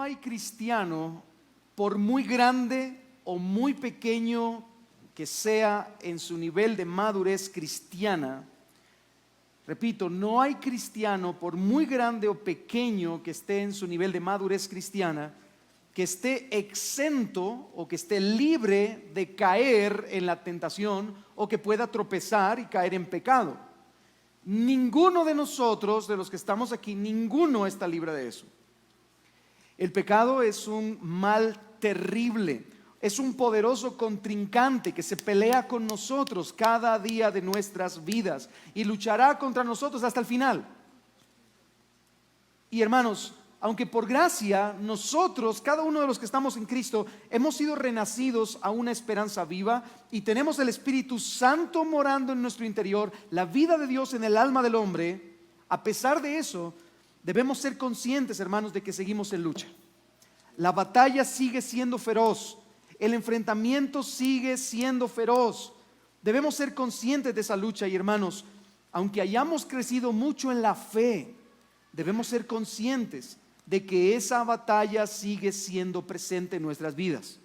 hay cristiano, por muy grande o muy pequeño que sea en su nivel de madurez cristiana. Repito, no hay cristiano, por muy grande o pequeño que esté en su nivel de madurez cristiana, que esté exento o que esté libre de caer en la tentación o que pueda tropezar y caer en pecado. Ninguno de nosotros, de los que estamos aquí, ninguno está libre de eso. El pecado es un mal terrible, es un poderoso contrincante que se pelea con nosotros cada día de nuestras vidas y luchará contra nosotros hasta el final. Y hermanos, aunque por gracia nosotros, cada uno de los que estamos en Cristo, hemos sido renacidos a una esperanza viva y tenemos el Espíritu Santo morando en nuestro interior, la vida de Dios en el alma del hombre, a pesar de eso, debemos ser conscientes, hermanos, de que seguimos en lucha. La batalla sigue siendo feroz, el enfrentamiento sigue siendo feroz. Debemos ser conscientes de esa lucha y, hermanos, aunque hayamos crecido mucho en la fe, debemos ser conscientes de que esa batalla sigue siendo presente en nuestras vidas.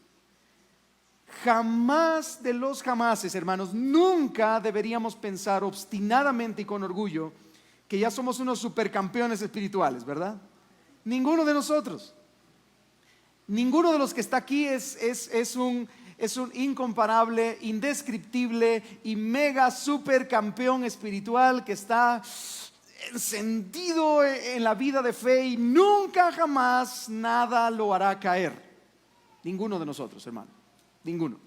Jamás de los jamases, hermanos, nunca deberíamos pensar obstinadamente y con orgullo que ya somos unos supercampeones espirituales, ¿verdad? Ninguno de nosotros. Ninguno de los que está aquí es un incomparable, indescriptible y mega supercampeón espiritual que está encendido en la vida de fe y nunca jamás nada lo hará caer. Ninguno de nosotros, hermano, ninguno.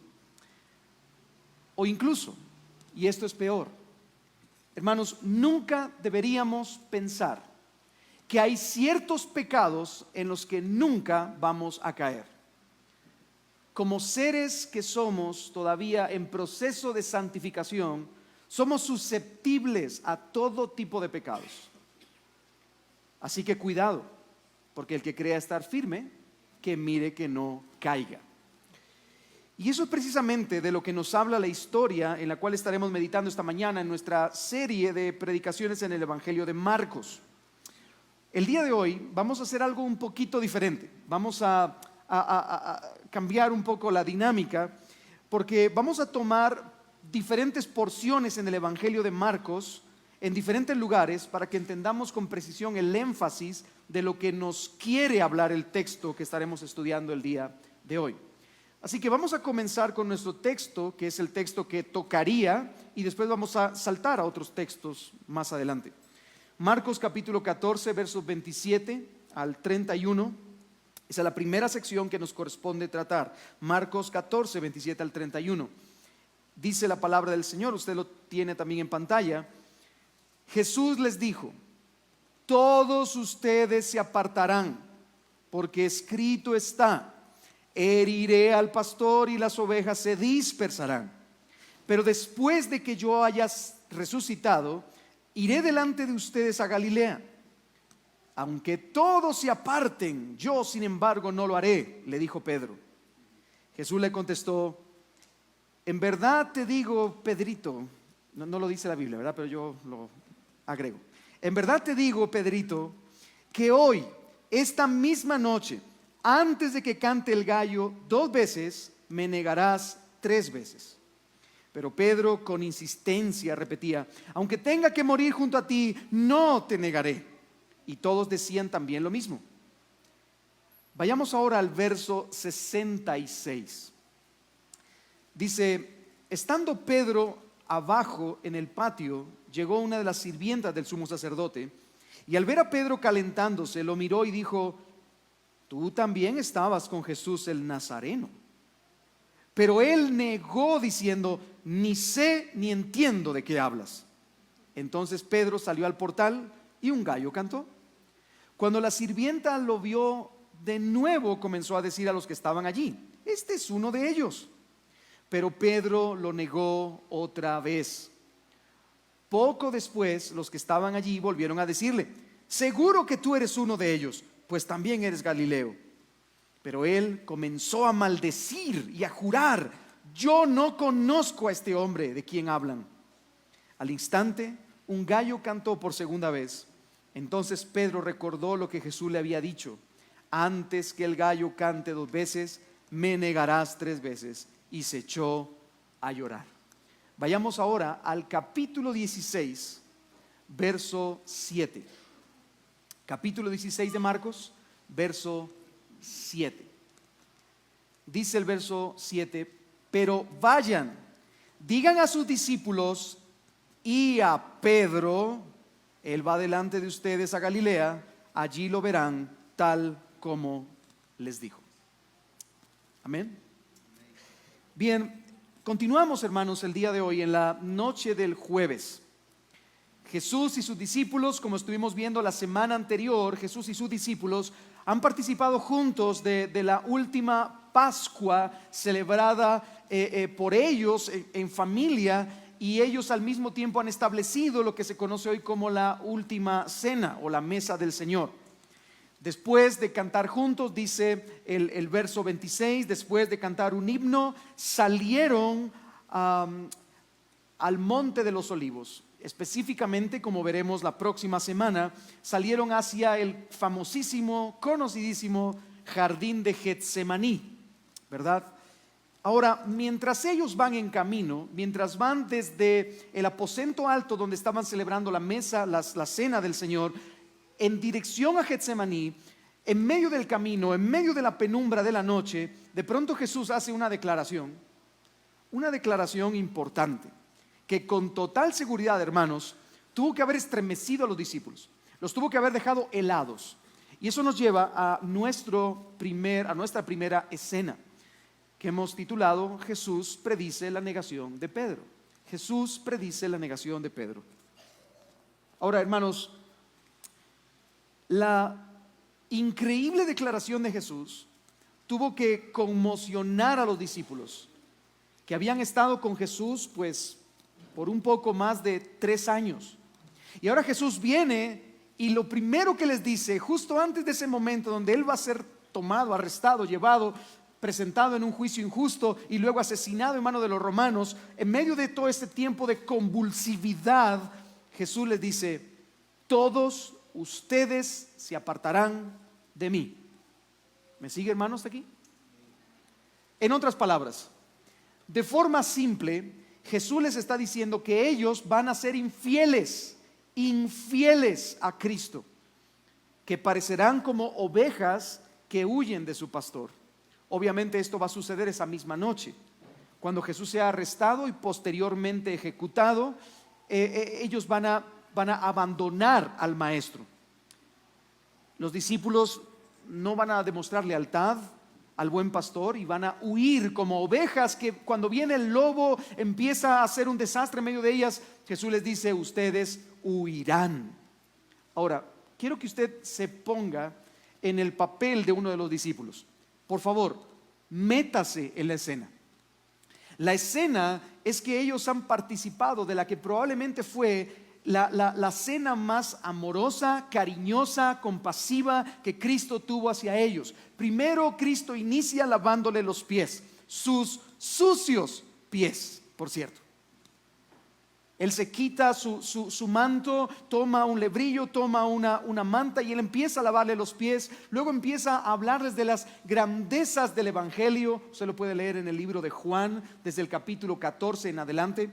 O incluso, y esto es peor, hermanos, nunca deberíamos pensar que hay ciertos pecados en los que nunca vamos a caer. Como seres que somos todavía en proceso de santificación, somos susceptibles a todo tipo de pecados. Así que cuidado, porque el que crea estar firme, que mire que no caiga. Y eso es precisamente de lo que nos habla la historia en la cual estaremos meditando esta mañana en nuestra serie de predicaciones en el Evangelio de Marcos. El día de hoy vamos a hacer algo un poquito diferente. Vamos a cambiar un poco la dinámica, porque vamos a tomar diferentes porciones en el Evangelio de Marcos en diferentes lugares para que entendamos con precisión el énfasis de lo que nos quiere hablar el texto que estaremos estudiando el día de hoy. Así que vamos a comenzar con nuestro texto, que es el texto que tocaría, y después vamos a saltar a otros textos más adelante. Marcos capítulo 14, versos 27 al 31. Esa es la primera sección que nos corresponde tratar. Marcos 14, 27 al 31. Dice la palabra del Señor, usted lo tiene también en pantalla. Jesús les dijo: todos ustedes se apartarán, porque escrito está: heriré al pastor y las ovejas se dispersarán. Pero después de que yo haya resucitado, iré delante de ustedes a Galilea. Aunque todos se aparten, yo sin embargo no lo haré, le dijo Pedro. Jesús le contestó: en verdad te digo, Pedrito, no lo dice la Biblia, ¿verdad? Pero yo lo agrego. En verdad te digo, Pedrito, que hoy, esta misma noche, antes de que cante el gallo 2 veces, me negarás 3 veces. Pero Pedro con insistencia repetía: aunque tenga que morir junto a ti, no te negaré. Y todos decían también lo mismo. Vayamos ahora al verso 66. Dice: estando Pedro abajo en el patio, llegó una de las sirvientas del sumo sacerdote, y al ver a Pedro calentándose, lo miró y dijo: tú también estabas con Jesús el Nazareno. Pero él negó diciendo: ni sé ni entiendo de qué hablas. Entonces Pedro salió al portal y un gallo cantó. Cuando la sirvienta lo vio, de nuevo comenzó a decir a los que estaban allí: este es uno de ellos. Pero Pedro lo negó otra vez. Poco después, los que estaban allí volvieron a decirle: seguro que tú eres uno de ellos, pues también eres Galileo. Pero él comenzó a maldecir y a jurar: yo no conozco a este hombre de quien hablan. Al instante, un gallo cantó por segunda vez. Entonces Pedro recordó lo que Jesús le había dicho: antes que el gallo cante 2 veces, me negarás 3 veces. Y se echó a llorar. Vayamos ahora al capítulo 16, verso 7. Capítulo 16 de Marcos, verso 7. Dice el verso 7: pero vayan, digan a sus discípulos y a Pedro, él va delante de ustedes a Galilea, allí lo verán tal como les dijo. Amén. Bien, continuamos, hermanos, el día de hoy en la noche del jueves. Jesús y sus discípulos, como estuvimos viendo la semana anterior, Jesús y sus discípulos han participado juntos de la última Pascua celebrada por ellos en familia, y ellos al mismo tiempo han establecido lo que se conoce hoy como la última cena o la mesa del Señor. Después de cantar juntos, dice el verso 26, después de cantar un himno, salieron al monte de los olivos. Específicamente, como veremos la próxima semana, salieron hacia el famosísimo, conocidísimo jardín de Getsemaní, ¿verdad? Ahora, mientras ellos van en camino, mientras van desde el aposento alto donde estaban celebrando la mesa, la cena del Señor, en dirección a Getsemaní, en medio del camino, en medio de la penumbra de la noche, de pronto Jesús hace una declaración importante, que con total seguridad, hermanos, tuvo que haber estremecido a los discípulos, los tuvo que haber dejado helados. Y eso nos lleva a nuestra primera escena, que hemos titulado Jesús predice la negación de Pedro. Jesús predice la negación de Pedro. Ahora, hermanos, la increíble declaración de Jesús tuvo que conmocionar a los discípulos que habían estado con Jesús pues por un poco más de 3 años. Y ahora Jesús viene y lo primero que les dice, justo antes de ese momento donde Él va a ser tomado, arrestado, llevado, presentado en un juicio injusto y luego asesinado en mano de los romanos, en medio de todo este tiempo de convulsividad, Jesús les dice: todos ustedes se apartarán de mí. ¿Me sigue, hermanos, hasta aquí? En otras palabras, de forma simple, Jesús les está diciendo que ellos van a ser infieles a Cristo, que parecerán como ovejas que huyen de su pastor. Obviamente esto va a suceder esa misma noche, cuando Jesús sea arrestado y posteriormente ejecutado. Ellos van a abandonar al maestro. Los discípulos no van a demostrar lealtad al buen pastor y van a huir como ovejas que cuando viene el lobo empieza a hacer un desastre en medio de ellas. Jesús les dice: ustedes huirán. Ahora, quiero que usted se ponga en el papel de uno de los discípulos. Por favor, métase en la escena. La escena es que ellos han participado de la que probablemente fue la cena más amorosa, cariñosa, compasiva que Cristo tuvo hacia ellos. Primero Cristo inicia lavándole los pies, sus sucios pies, por cierto. Él se quita su manto, toma un lebrillo, toma una manta y Él empieza a lavarle los pies. Luego empieza a hablarles de las grandezas del Evangelio. Usted lo puede leer en el libro de Juan, desde el capítulo 14 en adelante.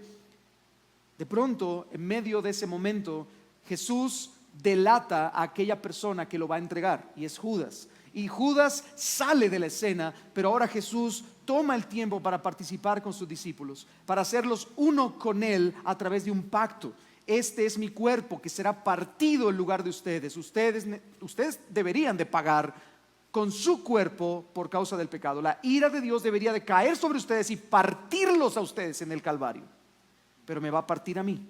De pronto, en medio de ese momento, Jesús delata a aquella persona que lo va a entregar, y es Judas. Y Judas sale de la escena, pero ahora Jesús toma el tiempo para participar con sus discípulos, para hacerlos uno con Él a través de un pacto. Este es mi cuerpo que será partido en lugar de ustedes. Ustedes deberían de pagar con su cuerpo por causa del pecado. La ira de Dios debería de caer sobre ustedes y partirlos a ustedes en el Calvario. Pero me va a partir a mí.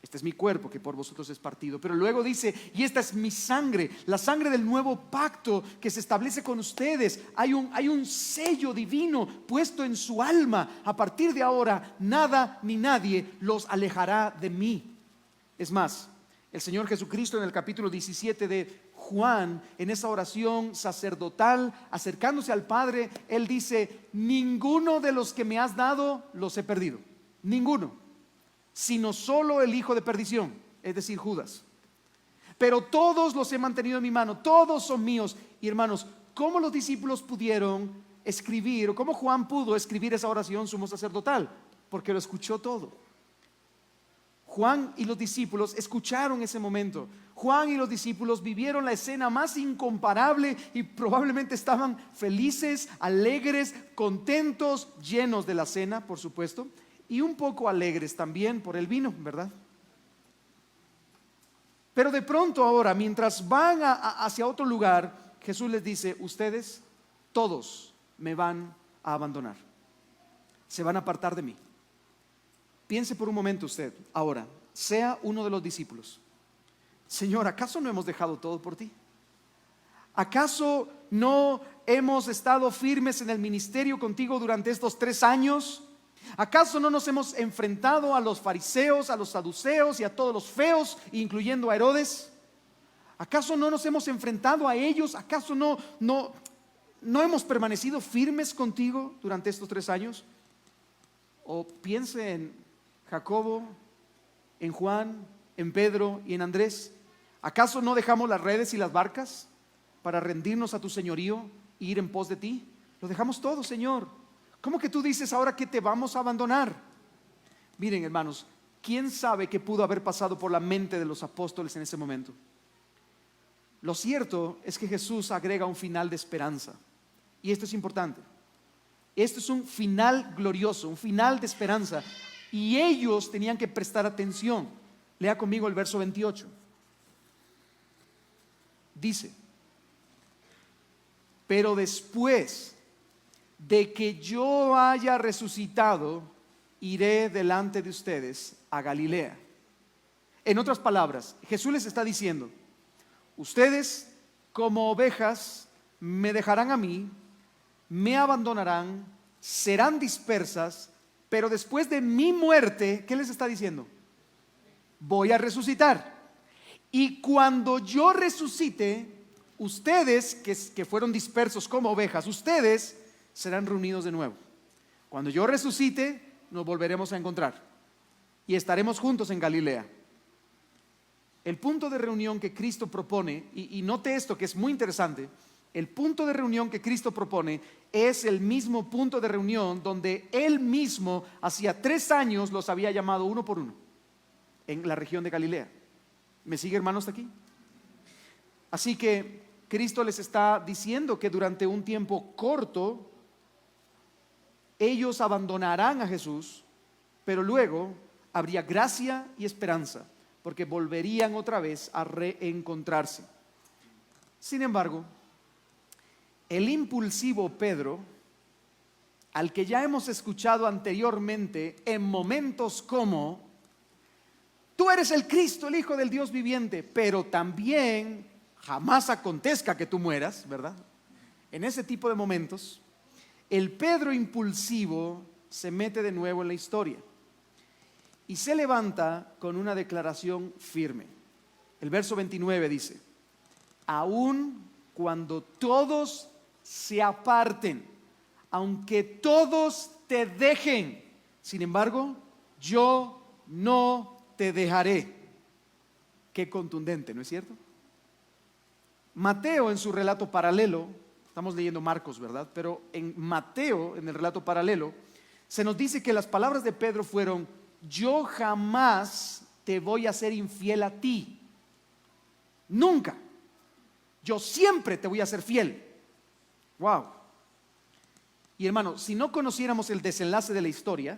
Este es mi cuerpo que por vosotros es partido. Pero luego dice: y esta es mi sangre, la sangre del nuevo pacto que se establece con ustedes. Hay un sello divino puesto en su alma. A partir de ahora, nada ni nadie los alejará de mí. Es más, el Señor Jesucristo en el capítulo 17 de Juan, en esa oración sacerdotal, acercándose al Padre, Él dice: ninguno de los que me has dado los he perdido. Ninguno, sino solo el hijo de perdición, es decir, Judas. pero todos los he mantenido en mi mano, todos son míos. Y hermanos, ¿cómo los discípulos pudieron escribir, o cómo Juan pudo escribir esa oración sumo sacerdotal? Porque lo escuchó todo. Juan y los discípulos escucharon ese momento. Juan y los discípulos vivieron la escena más incomparable y probablemente estaban felices, alegres, contentos, llenos de la cena, por supuesto, y un poco alegres también por el vino, ¿verdad? Pero de pronto ahora, mientras van hacia otro lugar, Jesús les dice: ustedes todos me van a abandonar, se van a apartar de mí. Piense por un momento usted, ahora, sea uno de los discípulos. Señor, ¿acaso no hemos dejado todo por ti? ¿Acaso no hemos estado firmes en el ministerio contigo durante estos 3 años? ¿Acaso no nos hemos enfrentado a los fariseos, a los saduceos y a todos los feos, incluyendo a Herodes? ¿Acaso no nos hemos enfrentado a ellos? ¿Acaso no hemos permanecido firmes contigo durante estos 3 años? O piense en Jacobo, en Juan, en Pedro y en Andrés. ¿Acaso no dejamos las redes y las barcas para rendirnos a tu señorío e ir en pos de ti? Lo dejamos todo, Señor. ¿Cómo que tú dices ahora que te vamos a abandonar? Miren, hermanos, ¿quién sabe qué pudo haber pasado por la mente de los apóstoles en ese momento? Lo cierto es que Jesús agrega un final de esperanza, y esto es importante. Esto es un final glorioso, un final de esperanza, y ellos tenían que prestar atención. Lea conmigo el verso 28. Dice: pero después de que yo haya resucitado, iré delante de ustedes a Galilea. En otras palabras, Jesús les está diciendo: ustedes como ovejas me dejarán a mí, me abandonarán, serán dispersas, pero después de mi muerte, ¿qué les está diciendo? Voy a resucitar. Y cuando yo resucite, ustedes que fueron dispersos como ovejas, ustedes serán reunidos de nuevo. Cuando yo resucite, nos volveremos a encontrar y estaremos juntos en Galilea. El punto de reunión que Cristo propone, y note esto que es muy interesante, el punto de reunión que Cristo propone es el mismo punto de reunión donde Él mismo hacía 3 años los había llamado uno por uno en la región de Galilea. ¿Me sigue, hermano, hasta aquí? Así que Cristo les está diciendo que durante un tiempo corto ellos abandonarán a Jesús, pero luego habría gracia y esperanza, porque volverían otra vez a reencontrarse. Sin embargo, el impulsivo Pedro, al que ya hemos escuchado anteriormente en momentos como: tú eres el Cristo, el Hijo del Dios viviente, pero también jamás acontezca que tú mueras, ¿verdad? En ese tipo de momentos, el Pedro impulsivo se mete de nuevo en la historia y se levanta con una declaración firme. El verso 29 dice: aun cuando todos se aparten, aunque todos te dejen, sin embargo, yo no te dejaré. Qué contundente, ¿no es cierto? Mateo, en su relato paralelo, estamos leyendo Marcos, ¿verdad? Pero en Mateo, en el relato paralelo, se nos dice que las palabras de Pedro fueron: yo jamás te voy a ser infiel a ti, nunca, yo siempre te voy a ser fiel. Wow. Y hermano, si no conociéramos el desenlace de la historia,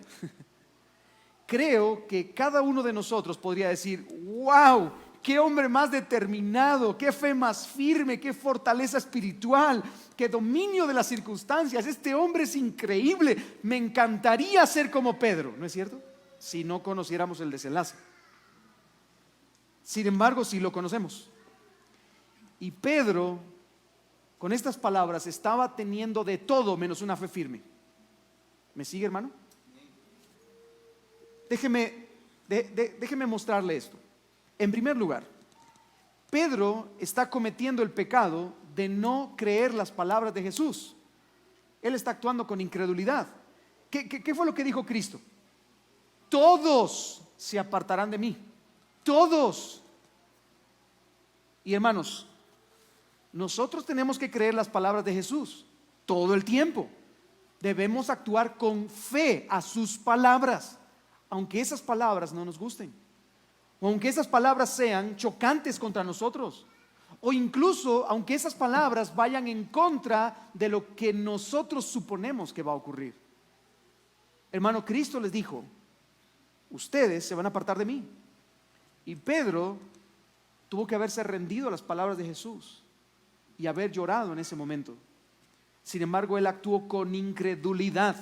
creo que cada uno de nosotros podría decir: wow, qué hombre más determinado, qué fe más firme, qué fortaleza espiritual, qué dominio de las circunstancias. Este hombre es increíble, me encantaría ser como Pedro, ¿no es cierto? Si no conociéramos el desenlace. Sin embargo, sí lo conocemos. Y Pedro, con estas palabras, estaba teniendo de todo menos una fe firme. ¿Me sigue, hermano? Déjeme mostrarle esto. En primer lugar, Pedro está cometiendo el pecado de no creer las palabras de Jesús. Él está actuando con incredulidad. ¿Qué fue lo que dijo Cristo? Todos se apartarán de mí. Todos. Y hermanos, nosotros tenemos que creer las palabras de Jesús todo el tiempo. Debemos actuar con fe a sus palabras, aunque esas palabras no nos gusten, o aunque esas palabras sean chocantes contra nosotros, o incluso aunque esas palabras vayan en contra de lo que nosotros suponemos que va a ocurrir. Hermano, Cristo les dijo: ustedes se van a apartar de mí. Y Pedro tuvo que haberse rendido a las palabras de Jesús y haber llorado en ese momento. Sin embargo, él actuó con incredulidad.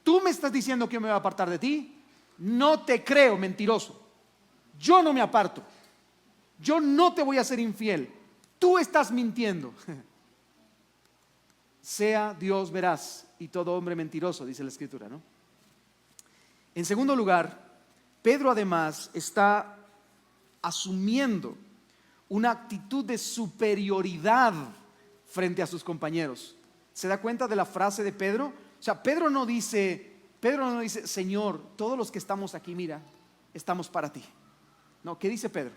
Tú me estás diciendo que yo me voy a apartar de ti. No te creo, mentiroso. Yo no me aparto. Yo no te voy a ser infiel. Tú estás mintiendo. Sea Dios veraz y todo hombre mentiroso, dice la Escritura, ¿no? En segundo lugar, Pedro además está asumiendo una actitud de superioridad frente a sus compañeros. ¿Se da cuenta de la frase de Pedro? O sea, Pedro no dice, Señor, todos los que estamos aquí, mira, estamos para ti. No, ¿qué dice Pedro?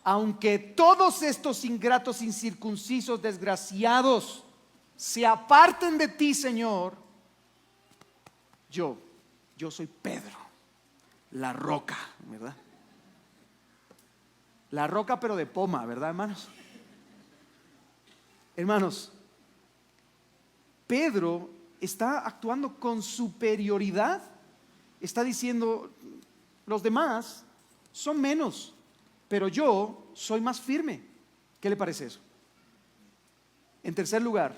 Aunque todos estos ingratos, incircuncisos, desgraciados se aparten de ti, Señor, yo soy Pedro, la roca, ¿verdad? La roca pero de poma, ¿verdad, hermanos? Hermanos, Pedro está actuando con superioridad. Está diciendo: los demás son menos, pero yo soy más firme. ¿Qué le parece eso? En tercer lugar,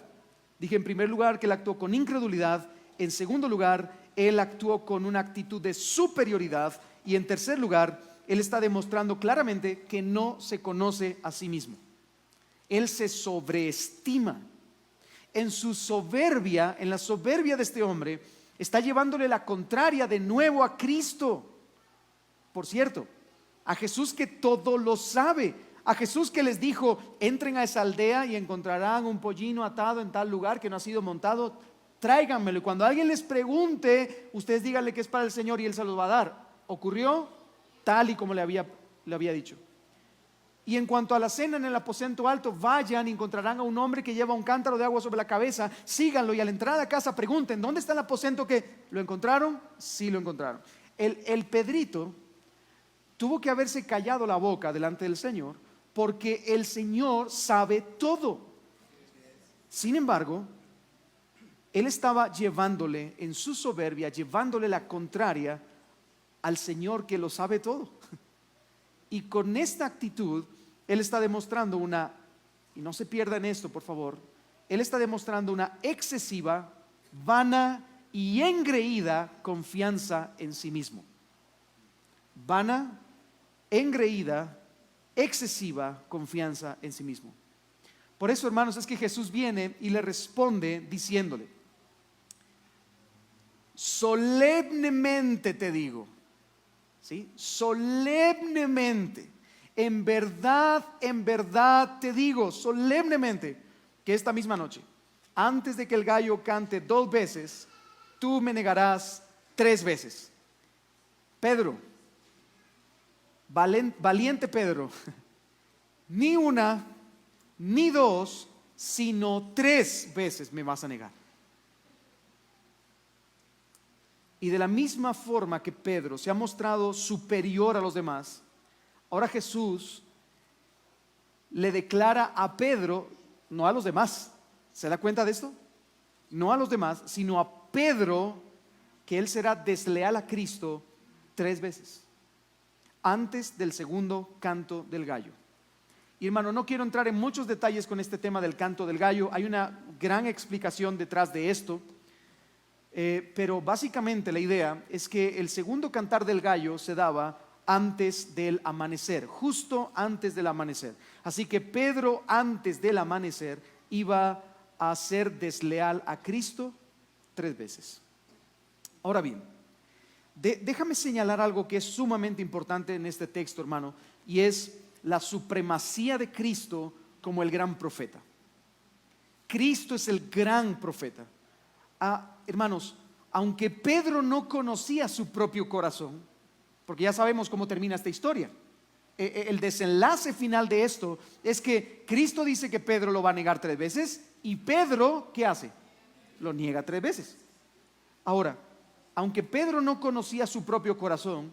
dije en primer lugar que él actuó con incredulidad. En segundo lugar, él actuó con una actitud de superioridad. Y en tercer lugar, él está demostrando claramente que no se conoce a sí mismo. Él se sobreestima. En su soberbia, en la soberbia de este hombre, está llevándole la contraria de nuevo a Cristo. Por cierto, a Jesús que todo lo sabe, a Jesús que les dijo: entren a esa aldea y encontrarán un pollino atado en tal lugar que no ha sido montado, tráiganmelo. Y cuando alguien les pregunte, ustedes díganle que es para el Señor y Él se los va a dar. Ocurrió tal y como le había dicho. Y en cuanto a la cena en el aposento alto, vayan y encontrarán a un hombre que lleva un cántaro de agua sobre la cabeza, síganlo, y a la entrada a casa pregunten: ¿dónde está el aposento? ¿Que lo encontraron? Sí, lo encontraron. El Pedrito tuvo que haberse callado la boca delante del Señor, porque el Señor sabe todo. Sin embargo, él estaba llevándole, en su soberbia, llevándole la contraria al Señor que lo sabe todo. Y con esta actitud, él está demostrando y no se pierda en esto, por favor, él está demostrando una excesiva, vana y engreída confianza en sí mismo. Vana, engreída, excesiva confianza en sí mismo. Por eso, hermanos, es que Jesús viene y le responde diciéndole: solemnemente te digo, ¿sí? Solemnemente, en verdad te digo, solemnemente, que esta misma noche, antes de que el gallo cante 2 veces, tú me negarás 3 veces. Pedro, valiente Pedro, ni una, ni 2, sino 3 veces me vas a negar. Y de la misma forma que Pedro se ha mostrado superior a los demás, ahora Jesús le declara a Pedro, no a los demás, ¿se da cuenta de esto? No a los demás, sino a Pedro, que él será desleal a Cristo 3 veces, antes del segundo canto del gallo. Y hermano, no quiero entrar en muchos detalles con este tema del canto del gallo. Hay una gran explicación detrás de esto. Pero básicamente la idea es que el segundo cantar del gallo se daba antes del amanecer, justo antes del amanecer. Así que Pedro, antes del amanecer, iba a ser desleal a Cristo 3 veces. Ahora bien, déjame señalar algo que es sumamente importante en este texto, hermano, y es la supremacía de Cristo como el gran profeta. Cristo es el gran profeta. Hermanos, aunque Pedro no conocía su propio corazón, porque ya sabemos cómo termina esta historia, el desenlace final de esto es que Cristo dice que Pedro lo va a negar 3 veces y Pedro, ¿qué hace? Lo niega 3 veces. Ahora, aunque Pedro no conocía su propio corazón,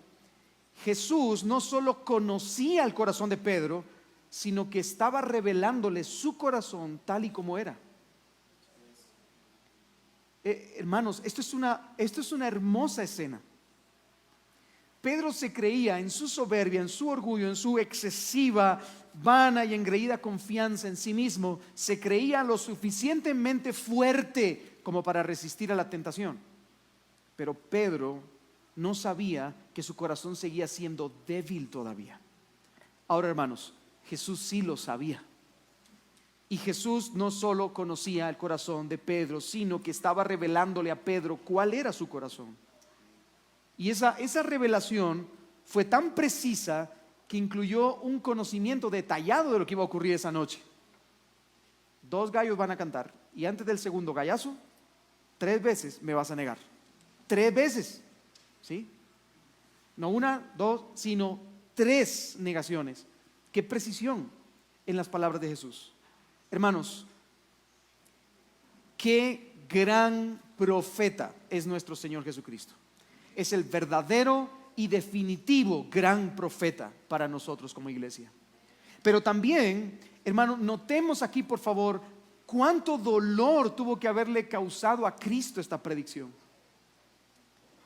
Jesús no solo conocía el corazón de Pedro, sino que estaba revelándole su corazón tal y como era. Hermanos, esto es una hermosa escena. Pedro se creía en su soberbia, en su orgullo, en su excesiva, vana y engreída confianza en sí mismo, se creía lo suficientemente fuerte como para resistir a la tentación. Pero Pedro no sabía que su corazón seguía siendo débil todavía. Ahora, hermanos, Jesús sí lo sabía. Y Jesús no solo conocía el corazón de Pedro, sino que estaba revelándole a Pedro cuál era su corazón. Y esa revelación fue tan precisa que incluyó un conocimiento detallado de lo que iba a ocurrir esa noche. 2 gallos van a cantar y antes del segundo gallazo, 3 veces me vas a negar. 3 veces, ¿sí? No 1, 2, sino 3 negaciones. Qué precisión en las palabras de Jesús. Hermanos, qué gran profeta es nuestro Señor Jesucristo. Es el verdadero y definitivo gran profeta para nosotros como iglesia. Pero también, hermano, notemos aquí por favor cuánto dolor tuvo que haberle causado a Cristo esta predicción.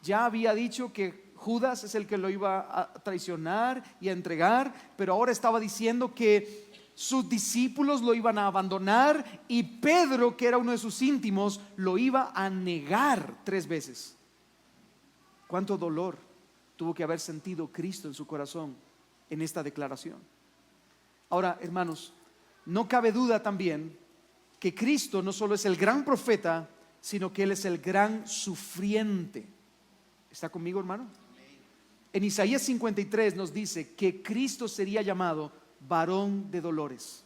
Ya había dicho que Judas es el que lo iba a traicionar y a entregar, pero ahora estaba diciendo que sus discípulos lo iban a abandonar y Pedro, que era uno de sus íntimos, lo iba a negar 3 veces. Cuánto dolor tuvo que haber sentido Cristo en su corazón en esta declaración. Ahora, hermanos, no cabe duda también que Cristo no solo es el gran profeta, sino que Él es el gran sufriente. ¿Está conmigo, hermano? En Isaías 53 nos dice que Cristo sería llamado varón de dolores,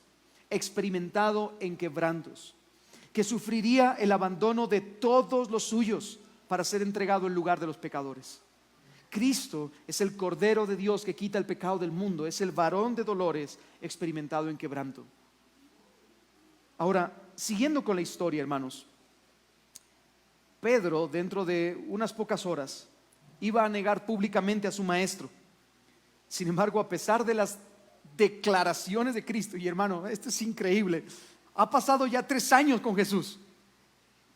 experimentado en quebrantos, que sufriría el abandono de todos los suyos para ser entregado en lugar de los pecadores. Cristo es el Cordero de Dios que quita el pecado del mundo, es el varón de dolores experimentado en quebranto. Ahora, siguiendo con la historia, hermanos, Pedro, dentro de unas pocas horas, iba a negar públicamente a su maestro. Sin embargo, a pesar de las declaraciones de Cristo, y hermano, esto es increíble, ha pasado ya 3 años con Jesús,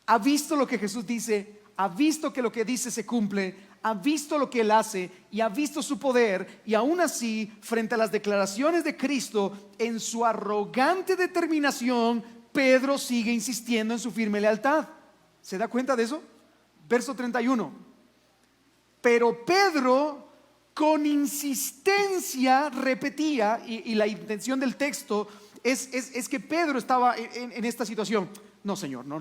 ha visto lo que Jesús dice, ha visto que lo que dice se cumple, ha visto lo que Él hace y ha visto su poder, y aún así, frente a las declaraciones de Cristo, en su arrogante determinación, Pedro sigue insistiendo en su firme lealtad. ¿Se da cuenta de eso? Verso 31. Pero Pedro con insistencia repetía, y la intención del texto es que Pedro estaba en esta situación. No, Señor, no,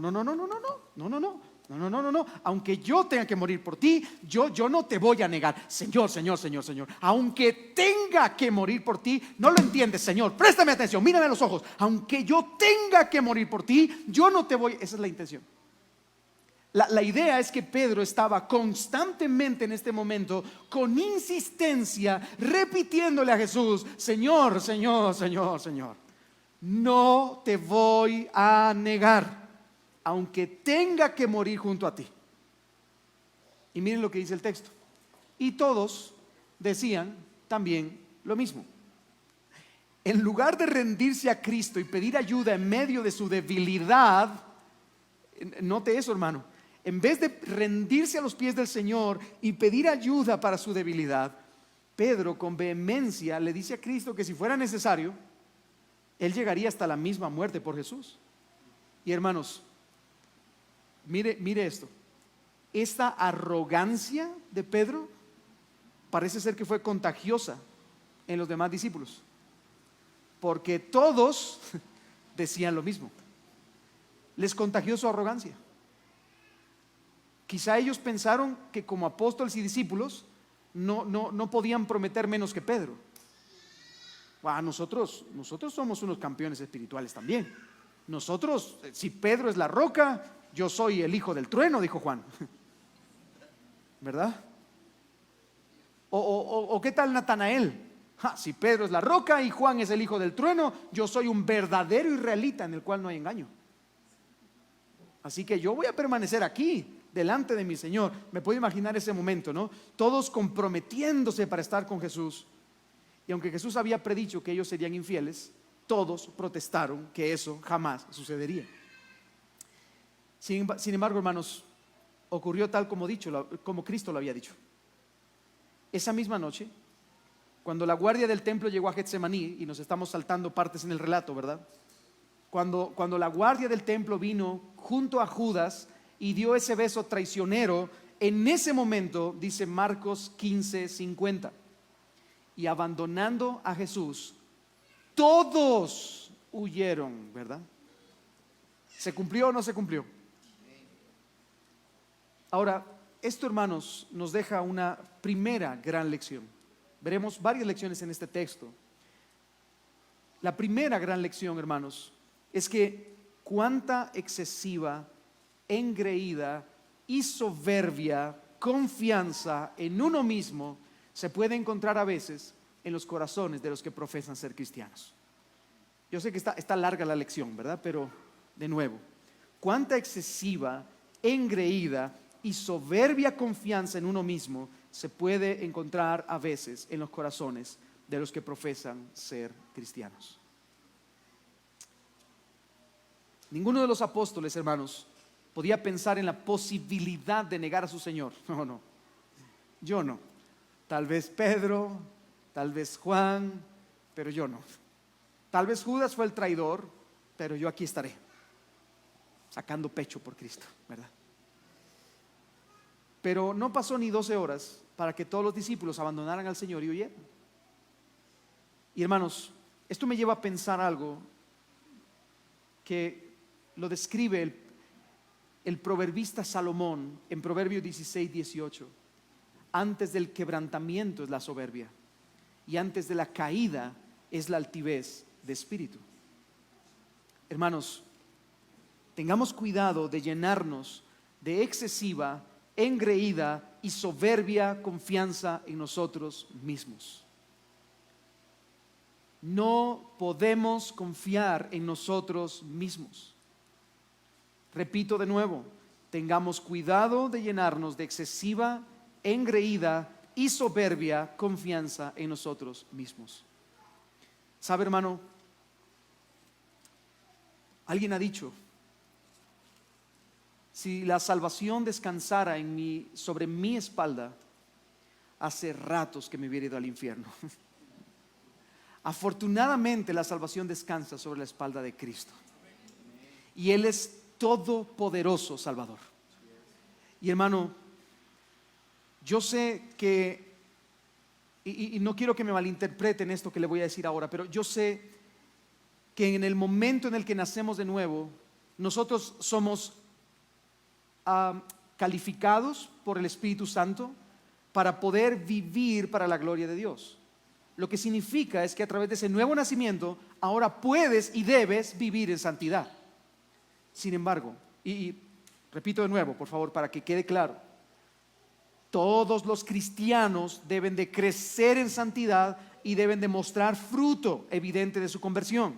aunque yo tenga que morir por ti, yo no te voy a negar. Señor, aunque tenga que morir por ti, no lo entiendes, Señor, préstame atención, mírame a los ojos. Aunque yo tenga que morir por ti, yo no te voy. Esa es la intención. La idea es que Pedro estaba constantemente en este momento con insistencia repitiéndole a Jesús: Señor, no te voy a negar, aunque tenga que morir junto a ti. Y miren lo que dice el texto. Y todos decían también lo mismo. En lugar de rendirse a Cristo y pedir ayuda en medio de su debilidad, note eso, hermano. En vez de rendirse a los pies del Señor y pedir ayuda para su debilidad, Pedro con vehemencia le dice a Cristo que si fuera necesario, él llegaría hasta la misma muerte por Jesús. Y hermanos, mire esto. Esta arrogancia de Pedro parece ser que fue contagiosa en los demás discípulos, porque todos decían lo mismo. Les contagió su arrogancia. Quizá ellos pensaron que como apóstoles y discípulos no podían prometer menos que Pedro. Nosotros somos unos campeones espirituales también. Nosotros, si Pedro es la roca, yo soy el hijo del trueno, dijo Juan. ¿Verdad? O ¿qué tal Natanael? Si Pedro es la roca y Juan es el hijo del trueno, yo soy un verdadero israelita en el cual no hay engaño. Así que yo voy a permanecer aquí delante de mi Señor. Me puedo imaginar ese momento, ¿no? Todos comprometiéndose para estar con Jesús. Y aunque Jesús había predicho que ellos serían infieles, todos protestaron que eso jamás sucedería. Sin embargo, hermanos, ocurrió tal como Cristo lo había dicho. Esa misma noche, cuando la guardia del templo llegó a Getsemaní, y nos estamos saltando partes en el relato, ¿verdad? Cuando la guardia del templo vino junto a Judas y dio ese beso traicionero, en ese momento, dice Marcos 15:50, y abandonando a Jesús, todos huyeron, ¿verdad? ¿Se cumplió o no se cumplió? Ahora, esto, hermanos, nos deja una primera gran lección. Veremos varias lecciones en este texto. La primera gran lección, hermanos, es que cuánta excesiva, engreída y soberbia confianza en uno mismo se puede encontrar a veces en los corazones de los que profesan ser cristianos. Yo sé que está larga la lección, ¿verdad? Pero, de nuevo, cuánta excesiva, engreída y soberbia confianza en uno mismo se puede encontrar a veces en los corazones de los que profesan ser cristianos. Ninguno de los apóstoles, hermanos, podía pensar en la posibilidad de negar a su Señor. No, yo no. Tal vez Pedro, tal vez Juan, pero yo no. Tal vez Judas fue el traidor, pero yo aquí estaré, sacando pecho por Cristo, ¿verdad? Pero no pasó ni 12 horas para que todos los discípulos abandonaran al Señor y huyeran. Y hermanos, esto me lleva a pensar algo que lo describe el proverbista Salomón en Proverbios 16:18. Antes del quebrantamiento es la soberbia, y antes de la caída es la altivez de espíritu. Hermanos, tengamos cuidado de llenarnos de excesiva, engreída y soberbia confianza en nosotros mismos. No podemos confiar en nosotros mismos. Repito de nuevo, tengamos cuidado de llenarnos de excesiva, engreída y soberbia confianza en nosotros mismos. ¿Sabe, hermano? Alguien ha dicho, si la salvación descansara sobre mi espalda, hace ratos que me hubiera ido al infierno. Afortunadamente la salvación descansa sobre la espalda de Cristo, y Él es todopoderoso Salvador. Y hermano, yo sé que, y no quiero que me malinterpreten esto que le voy a decir ahora, pero yo sé que en el momento en el que nacemos de nuevo, nosotros somos calificados por el Espíritu Santo para poder vivir para la gloria de Dios. Lo que significa es que a través de ese nuevo nacimiento ahora puedes y debes vivir en santidad. Sin embargo, y repito de nuevo, por favor, para que quede claro, todos los cristianos deben de crecer en santidad y deben de mostrar fruto evidente de su conversión.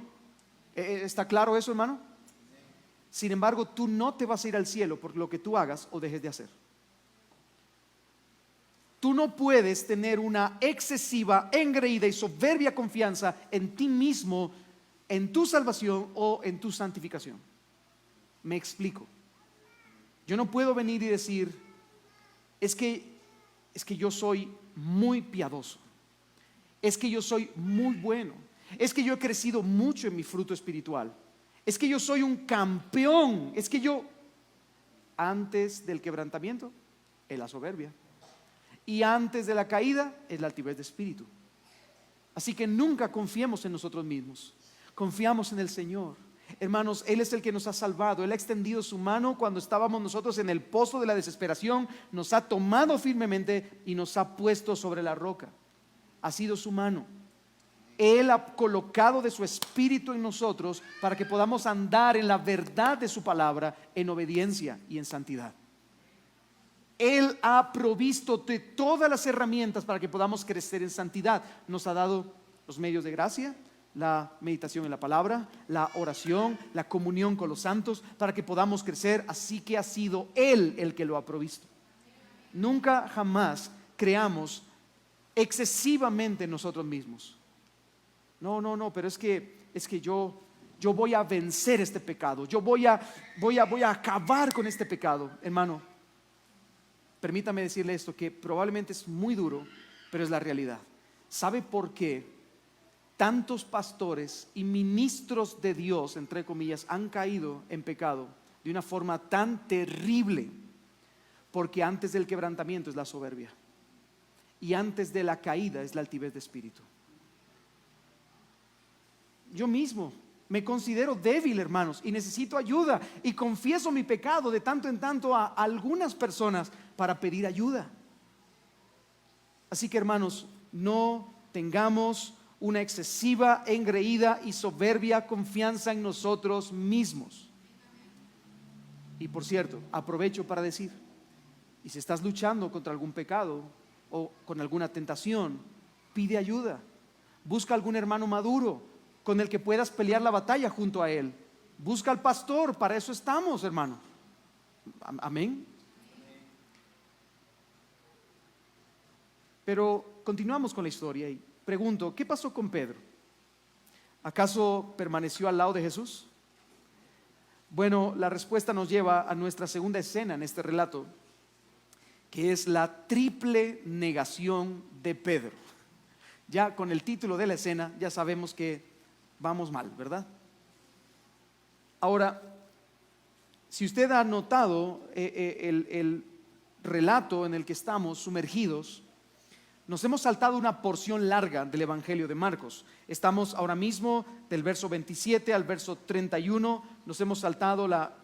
¿Está claro eso, hermano? Sin embargo, tú no te vas a ir al cielo por lo que tú hagas o dejes de hacer. Tú no puedes tener una excesiva, engreída y soberbia confianza en ti mismo, en tu salvación o en tu santificación. Me explico. Yo no puedo venir y decir, es que yo soy muy piadoso, es que yo soy muy bueno, es que yo he crecido mucho en mi fruto espiritual, es que yo soy un campeón, es que yo, antes del quebrantamiento es la soberbia, y antes de la caída es la altivez de espíritu. Así que nunca confiemos en nosotros mismos, confiamos en el Señor. Hermanos, Él es el que nos ha salvado. Él ha extendido su mano cuando estábamos nosotros en el pozo de la desesperación, nos ha tomado firmemente y nos ha puesto sobre la roca. Ha sido su mano. Él ha colocado de su espíritu en nosotros para que podamos andar en la verdad de su palabra, en obediencia y en santidad. Él ha provisto de todas las herramientas para que podamos crecer en santidad. Nos ha dado los medios de gracia, la meditación en la palabra, la oración, la comunión con los santos, para que podamos crecer. Así que ha sido Él el que lo ha provisto. Nunca jamás creamos excesivamente en nosotros mismos. No, pero es que yo voy a vencer este pecado. Yo voy a acabar con este pecado. Hermano, permítame decirle esto, que probablemente es muy duro, pero es la realidad. ¿Sabe por qué tantos pastores y ministros de Dios, entre comillas, han caído en pecado de una forma tan terrible? Porque antes del quebrantamiento es la soberbia, y antes de la caída es la altivez de espíritu. Yo mismo me considero débil, hermanos, y necesito ayuda, y confieso mi pecado de tanto en tanto a algunas personas para pedir ayuda. Así que, hermanos, no tengamos una excesiva, engreída y soberbia confianza en nosotros mismos. Y por cierto, aprovecho para decir, y si estás luchando contra algún pecado o con alguna tentación, pide ayuda. Busca algún hermano maduro con el que puedas pelear la batalla junto a él. Busca al pastor, para eso estamos, hermano. Amén. Pero continuamos con la historia y pregunto, ¿qué pasó con Pedro? ¿Acaso permaneció al lado de Jesús? Bueno, la respuesta nos lleva a nuestra segunda escena en este relato, que es la triple negación de Pedro. Ya con el título de la escena ya sabemos que vamos mal, ¿verdad? Ahora, si usted ha notado el relato en el que estamos sumergidos, nos hemos saltado una porción larga del Evangelio de Marcos. Estamos ahora mismo del verso 27 al verso 31. Nos hemos saltado la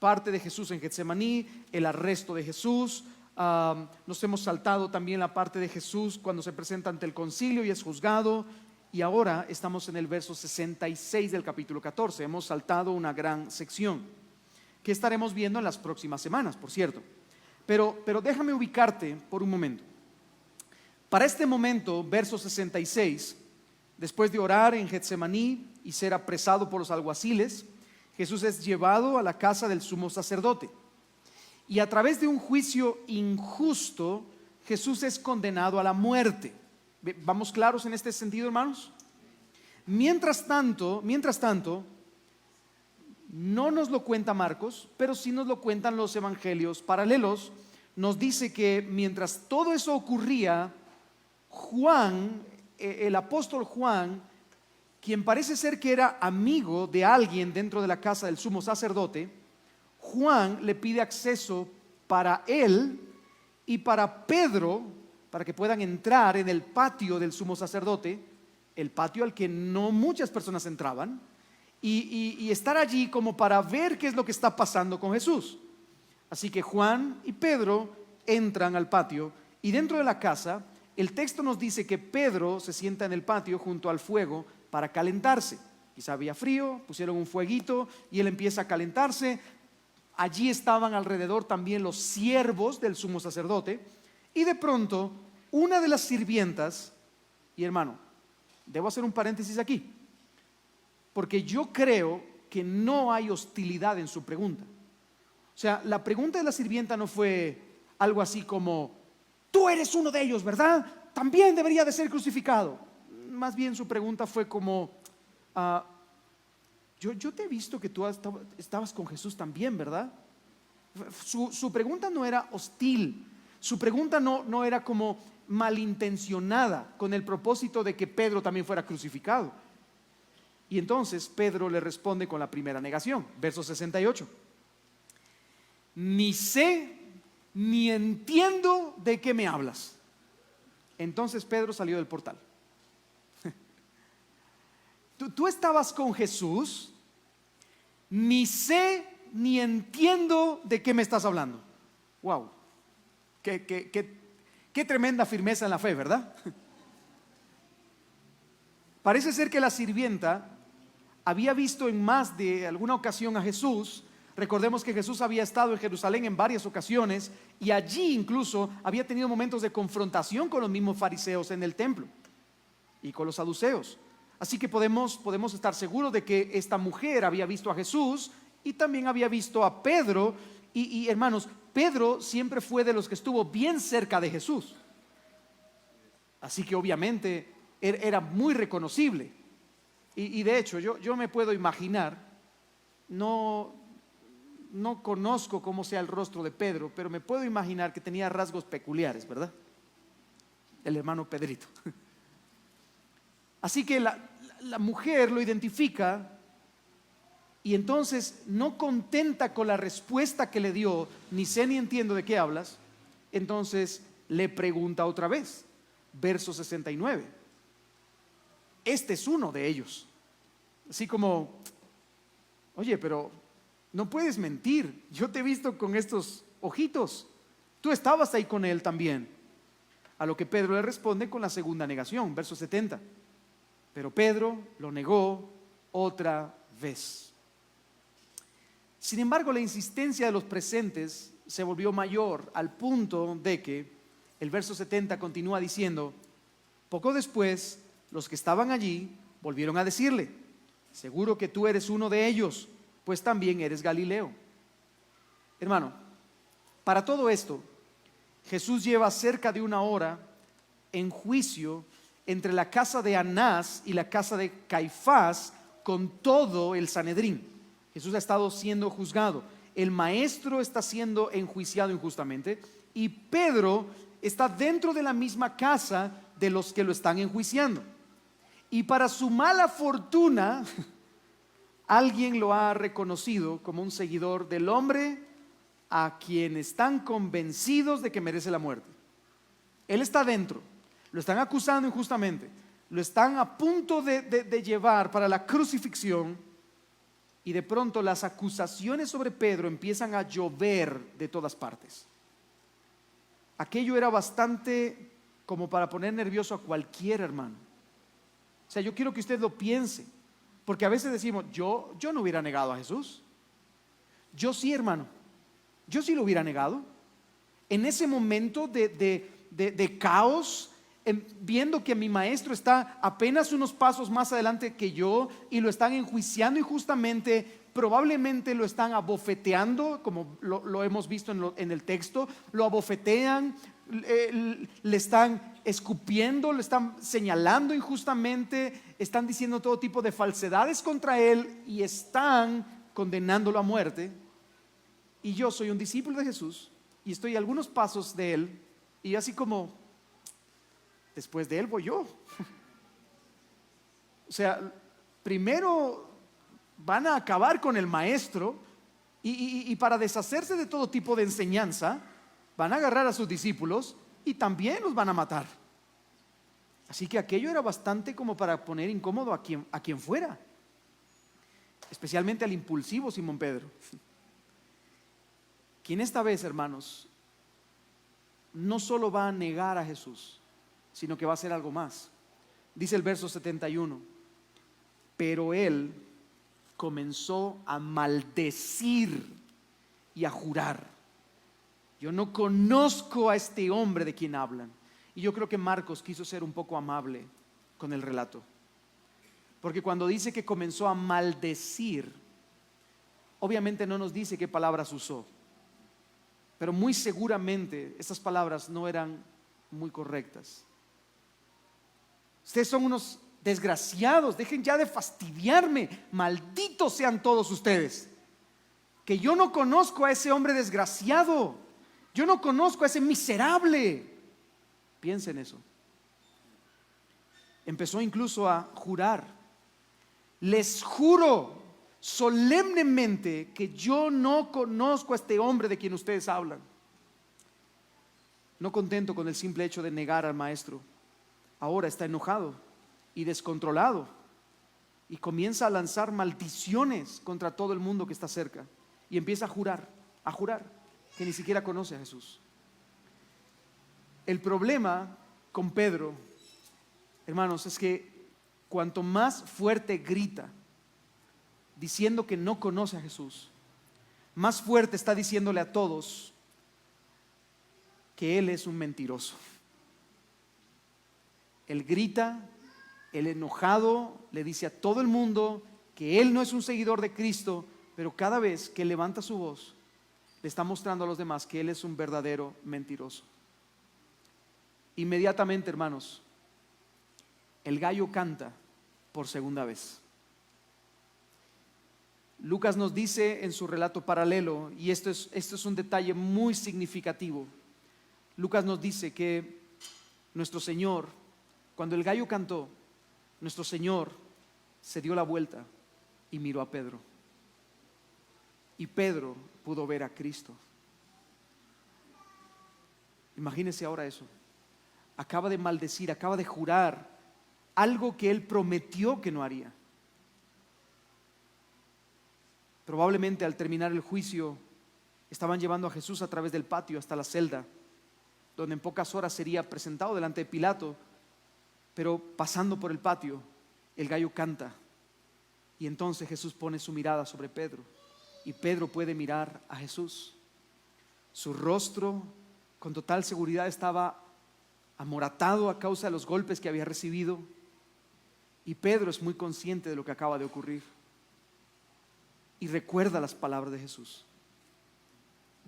parte de Jesús en Getsemaní, el arresto de Jesús. Nos hemos saltado también la parte de Jesús cuando se presenta ante el concilio y es juzgado. Y ahora estamos en el verso 66 del capítulo 14. Hemos saltado una gran sección que estaremos viendo en las próximas semanas, por cierto. Pero déjame ubicarte por un momento. Para este momento, verso 66, después de orar en Getsemaní y ser apresado por los alguaciles, Jesús es llevado a la casa del sumo sacerdote. Y a través de un juicio injusto, Jesús es condenado a la muerte. ¿Vamos claros en este sentido, hermanos? Mientras tanto, no nos lo cuenta Marcos, pero sí nos lo cuentan los evangelios paralelos. Nos dice que mientras todo eso ocurría, Juan, el apóstol Juan, quien parece ser que era amigo de alguien dentro de la casa del sumo sacerdote, Juan le pide acceso para él y para Pedro, para que puedan entrar en el patio del sumo sacerdote, el patio al que no muchas personas entraban, y estar allí como para ver qué es lo que está pasando con Jesús. Así que Juan y Pedro entran al patio, y dentro de la casa el texto nos dice que Pedro se sienta en el patio junto al fuego para calentarse. Quizá había frío, pusieron un fueguito y él empieza a calentarse. Allí estaban alrededor también los siervos del sumo sacerdote, y de pronto una de las sirvientas, y hermano, debo hacer un paréntesis aquí, porque yo creo que no hay hostilidad en su pregunta. O sea, la pregunta de la sirvienta no fue algo así como: tú eres uno de ellos, ¿verdad? También debería de ser crucificado. Más bien su pregunta fue como: yo te he visto que tú estabas con Jesús también, ¿verdad? Su pregunta no era hostil. Su pregunta no era como malintencionada con el propósito de que Pedro también fuera crucificado. Y entonces Pedro le responde con la primera negación, verso 68. Ni sé ni entiendo de qué me hablas. Entonces Pedro salió del portal. ¿Tú estabas con Jesús? Ni sé ni entiendo de qué me estás hablando. Wow, qué tremenda firmeza en la fe, ¿verdad? Parece ser que la sirvienta había visto en más de alguna ocasión a Jesús Recordemos que Jesús había estado en Jerusalén en varias ocasiones y allí incluso había tenido momentos de confrontación con los mismos fariseos en el templo y con los saduceos. Así que podemos estar seguros de que esta mujer había visto a Jesús y también había visto a Pedro. Y hermanos, Pedro siempre fue de los que estuvo bien cerca de Jesús. Así que obviamente era muy reconocible. Y de hecho yo me puedo imaginar, no conozco cómo sea el rostro de Pedro, pero me puedo imaginar que tenía rasgos peculiares, ¿verdad? El hermano Pedrito. Así que la mujer lo identifica y entonces, no contenta con la respuesta que le dio, ni sé ni entiendo de qué hablas, entonces le pregunta otra vez, verso 69. Este es uno de ellos. Así como, oye, pero no puedes mentir, yo te he visto con estos ojitos, tú estabas ahí con él también. A lo que Pedro le responde con la segunda negación, verso 70. Pero Pedro lo negó otra vez. Sin embargo, la insistencia de los presentes se volvió mayor al punto de que el verso 70 continúa diciendo: poco después, los que estaban allí volvieron a decirle: seguro que tú eres uno de ellos, pues también eres Galileo. Hermano, para todo esto, Jesús lleva cerca de una hora en juicio entre la casa de Anás y la casa de Caifás con todo el Sanedrín. Jesús ha estado siendo juzgado, el maestro está siendo enjuiciado injustamente y Pedro está dentro de la misma casa de los que lo están enjuiciando. Y para su mala fortuna, alguien lo ha reconocido como un seguidor del hombre a quien están convencidos de que merece la muerte. Él está dentro, lo están acusando injustamente, lo están a punto de llevar para la crucifixión. Y de pronto las acusaciones sobre Pedro empiezan a llover de todas partes. Aquello era bastante como para poner nervioso a cualquier hermano. O sea, yo quiero que usted lo piense, porque a veces decimos, yo no hubiera negado a Jesús. Yo sí, hermano, yo sí lo hubiera negado. En ese momento de caos, viendo que mi maestro está apenas unos pasos más adelante que yo y lo están enjuiciando injustamente, probablemente lo están abofeteando, como lo hemos visto en el texto, lo abofetean, le están escupiendo, le están señalando injustamente, están diciendo todo tipo de falsedades contra él y están condenándolo a muerte. Y yo soy un discípulo de Jesús y estoy a algunos pasos de él y así como, después de él voy yo. O sea, primero van a acabar con el maestro y para deshacerse de todo tipo de enseñanza, van a agarrar a sus discípulos y también los van a matar. Así que aquello era bastante como para poner incómodo a quien fuera, especialmente al impulsivo Simón Pedro, quien esta vez, hermanos, no solo va a negar a Jesús, sino que va a hacer algo más. Dice el verso 71, pero él comenzó a maldecir y a jurar: yo no conozco a este hombre de quien hablan. Y yo creo que Marcos quiso ser un poco amable con el relato, porque cuando dice que comenzó a maldecir, obviamente no nos dice qué palabras usó, pero muy seguramente esas palabras no eran muy correctas. Ustedes son unos desgraciados, dejen ya de fastidiarme, malditos sean todos ustedes, que yo no conozco a ese hombre desgraciado, yo no conozco a ese miserable. Piensen eso. Empezó incluso a jurar: les juro solemnemente que yo no conozco a este hombre de quien ustedes hablan. No contento con el simple hecho de negar al maestro, ahora está enojado y descontrolado y comienza a lanzar maldiciones contra todo el mundo que está cerca y empieza a jurar que ni siquiera conoce a Jesús. El problema con Pedro, hermanos, es que cuanto más fuerte grita diciendo que no conoce a Jesús, más fuerte está diciéndole a todos que él es un mentiroso. Él grita, él enojado le dice a todo el mundo que él no es un seguidor de Cristo, pero cada vez que levanta su voz, le está mostrando a los demás que él es un verdadero mentiroso. Inmediatamente, hermanos, el gallo canta por segunda vez. Lucas nos dice en su relato paralelo, y esto es un detalle muy significativo. Lucas nos dice que nuestro Señor, cuando el gallo cantó, nuestro Señor se dio la vuelta y miró a Pedro. Y Pedro pudo ver a Cristo. Imagínense ahora eso. Acaba de maldecir, acaba de jurar algo que él prometió que no haría. Probablemente al terminar el juicio estaban llevando a Jesús a través del patio hasta la celda, donde en pocas horas sería presentado delante de Pilato. Pero pasando por el patio, el gallo canta, y entonces Jesús pone su mirada sobre Pedro, y Pedro puede mirar a Jesús. Su rostro con total seguridad estaba amoratado a causa de los golpes que había recibido, y Pedro es muy consciente de lo que acaba de ocurrir y recuerda las palabras de Jesús.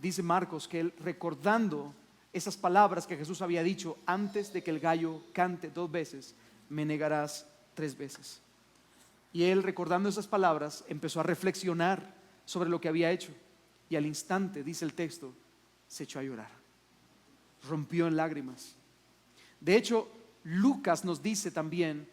Dice Marcos que él, recordando esas palabras que Jesús había dicho antes de que el gallo cante 2 veces, me negarás 3 veces. Y él, recordando esas palabras, empezó a reflexionar sobre lo que había hecho, y al instante, dice el texto, se echó a llorar, rompió en lágrimas. De hecho, Lucas nos dice también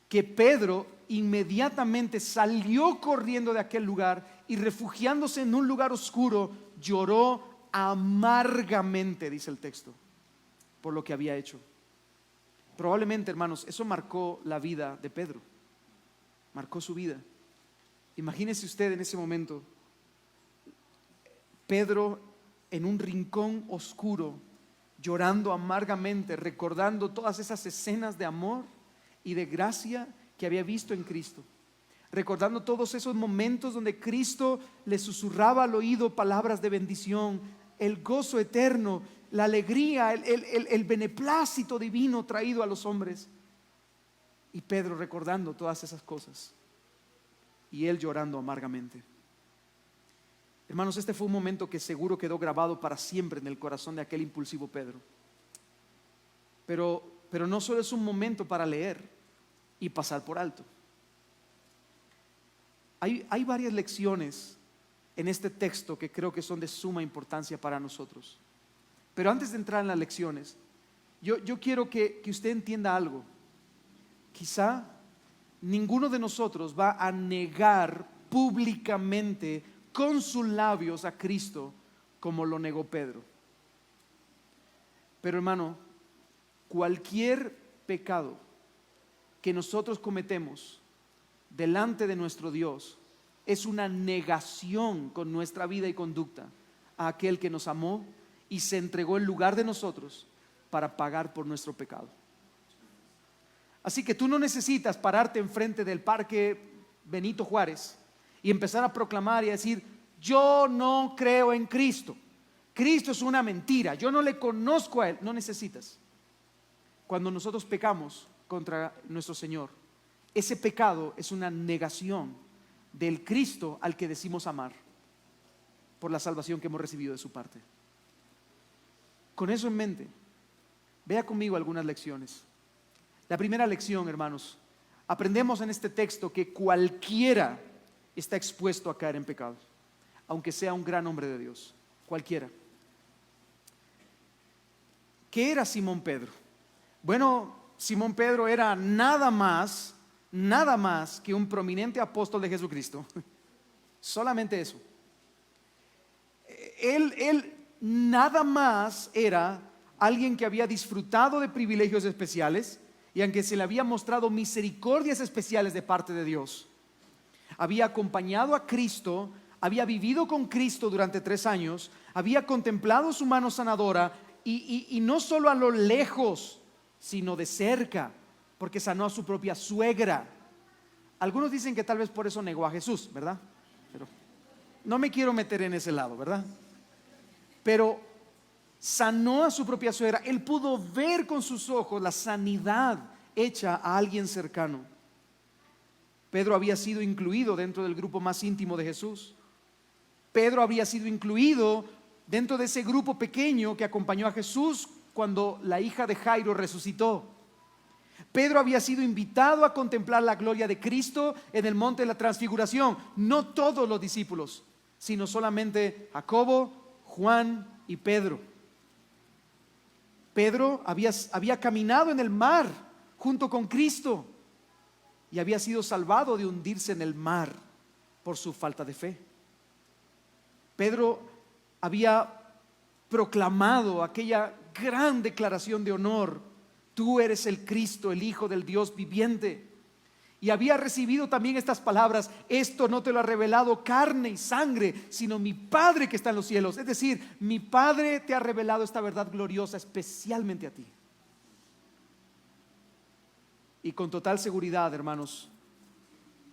que Pedro inmediatamente salió corriendo de aquel lugar y, refugiándose en un lugar oscuro, lloró amargamente, dice el texto, por lo que había hecho. Probablemente, hermanos, eso marcó la vida de Pedro, marcó su vida. Imagínese usted en ese momento, Pedro en un rincón oscuro, llorando amargamente, recordando todas esas escenas de amor y de gracia que había visto en Cristo, recordando todos esos momentos donde Cristo le susurraba al oído palabras de bendición, el gozo eterno, la alegría, el beneplácito divino traído a los hombres. Y Pedro recordando todas esas cosas, y él llorando amargamente. Hermanos, este fue un momento que seguro quedó grabado para siempre en el corazón de aquel impulsivo Pedro. Pero no solo es un momento para leer y pasar por alto. Hay varias lecciones en este texto que creo que son de suma importancia para nosotros. Pero antes de entrar en las lecciones, yo quiero que usted entienda algo. Quizá ninguno de nosotros va a negar públicamente con sus labios a Cristo como lo negó Pedro. Pero hermano, cualquier pecado que nosotros cometemos delante de nuestro Dios es una negación con nuestra vida y conducta a aquel que nos amó y se entregó en lugar de nosotros para pagar por nuestro pecado. Así que tú no necesitas pararte enfrente del Parque Benito Juárez y empezar a proclamar y a decir: yo no creo en Cristo, Cristo es una mentira, yo no le conozco a Él. No necesitas. Cuando nosotros pecamos contra nuestro Señor, ese pecado es una negación del Cristo al que decimos amar por la salvación que hemos recibido de su parte. Con eso en mente, vea conmigo algunas lecciones. La primera lección, hermanos, aprendemos en este texto que cualquiera está expuesto a caer en pecado, aunque sea un gran hombre de Dios. Cualquiera. ¿Qué era Simón Pedro? Bueno, Simón Pedro era nada más que un prominente apóstol de Jesucristo. Solamente eso. Él nada más era alguien que había disfrutado de privilegios especiales y aunque se le había mostrado misericordias especiales de parte de Dios. Había acompañado a Cristo, había vivido con Cristo durante 3 años, había contemplado su mano sanadora y no solo a lo lejos, sino de cerca, porque sanó a su propia suegra. Algunos dicen que tal vez por eso negó a Jesús, ¿verdad? no me quiero meter en ese lado, ¿verdad? Pero sanó a su propia suegra. Él pudo ver con sus ojos la sanidad hecha a alguien cercano. Pedro había sido incluido dentro del grupo más íntimo de Jesús. Pedro había sido incluido dentro de ese grupo pequeño que acompañó a Jesús cuando la hija de Jairo resucitó. Pedro había sido invitado a contemplar la gloria de Cristo en el monte de la transfiguración. No todos los discípulos, sino solamente Jacobo, Juan y Pedro. Pedro había caminado en el mar junto con Cristo y había sido salvado de hundirse en el mar por su falta de fe. Pedro había proclamado aquella gran declaración de honor: tú eres el Cristo, el Hijo del Dios viviente. Y había recibido también estas palabras: esto no te lo ha revelado carne y sangre, sino mi Padre que está en los cielos. Es decir, mi Padre te ha revelado esta verdad gloriosa especialmente a ti. Y con total seguridad, hermanos,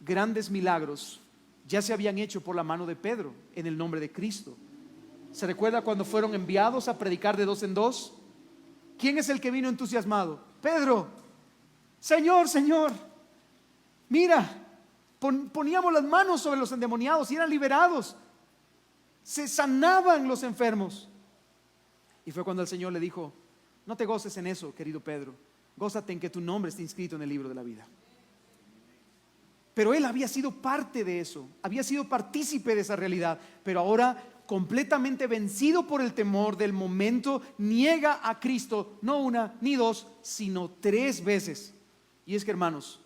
grandes milagros ya se habían hecho por la mano de Pedro en el nombre de Cristo. ¿Se recuerda cuando fueron enviados a predicar de 2 en 2? ¿Quién es el que vino entusiasmado? Pedro. Señor, Señor, mira, poníamos las manos sobre los endemoniados y eran liberados. Se sanaban los enfermos. Y fue cuando el Señor le dijo: no te goces en eso, querido Pedro, gózate en que tu nombre esté inscrito en el libro de la vida. Pero él había sido parte de eso, había sido partícipe de esa realidad, pero ahora, completamente vencido por el temor del momento, niega a Cristo no una ni dos, sino 3 veces. Y es que, hermanos,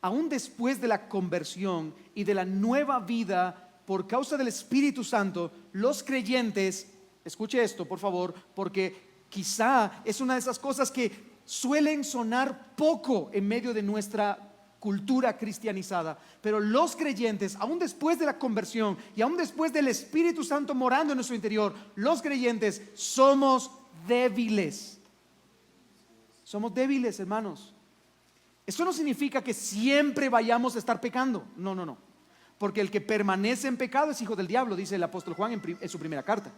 aún después de la conversión y de la nueva vida por causa del Espíritu Santo, los creyentes, escuche esto por favor, porque quizá es una de esas cosas que suelen sonar poco en medio de nuestra cultura cristianizada, pero los creyentes, aún después de la conversión y aún después del Espíritu Santo morando en nuestro interior, los creyentes somos débiles. Somos débiles, hermanos. Eso no significa que siempre vayamos a estar pecando. No, no, no. Porque el que permanece en pecado es hijo del diablo, dice el apóstol Juan en su primera carta.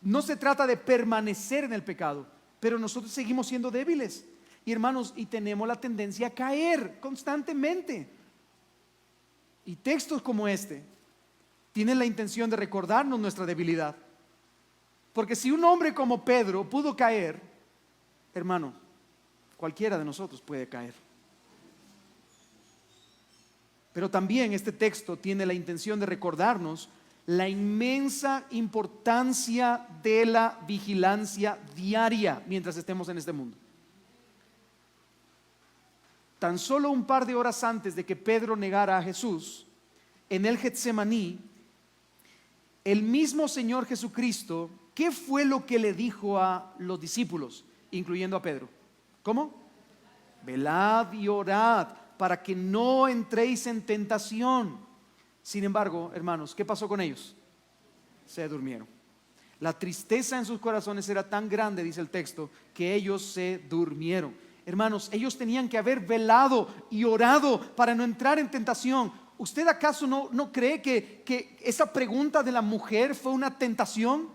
No se trata de permanecer en el pecado, pero nosotros seguimos siendo débiles. Y hermanos, y tenemos la tendencia a caer constantemente. Y textos como este tienen la intención de recordarnos nuestra debilidad. Porque si un hombre como Pedro pudo caer, hermano, cualquiera de nosotros puede caer. Pero también este texto tiene la intención de recordarnos la inmensa importancia de la vigilancia diaria mientras estemos en este mundo. Tan solo un par de horas antes de que Pedro negara a Jesús, en el Getsemaní, el mismo Señor Jesucristo, ¿qué fue lo que le dijo a los discípulos, incluyendo a Pedro? ¿Cómo? Velad y orad para que no entréis en tentación. Sin embargo, hermanos, ¿qué pasó con ellos? Se durmieron. La tristeza en sus corazones era tan grande, dice el texto, que ellos se durmieron. Hermanos, ellos tenían que haber velado y orado para no entrar en tentación. ¿Usted acaso no cree que esa pregunta de la mujer fue una tentación?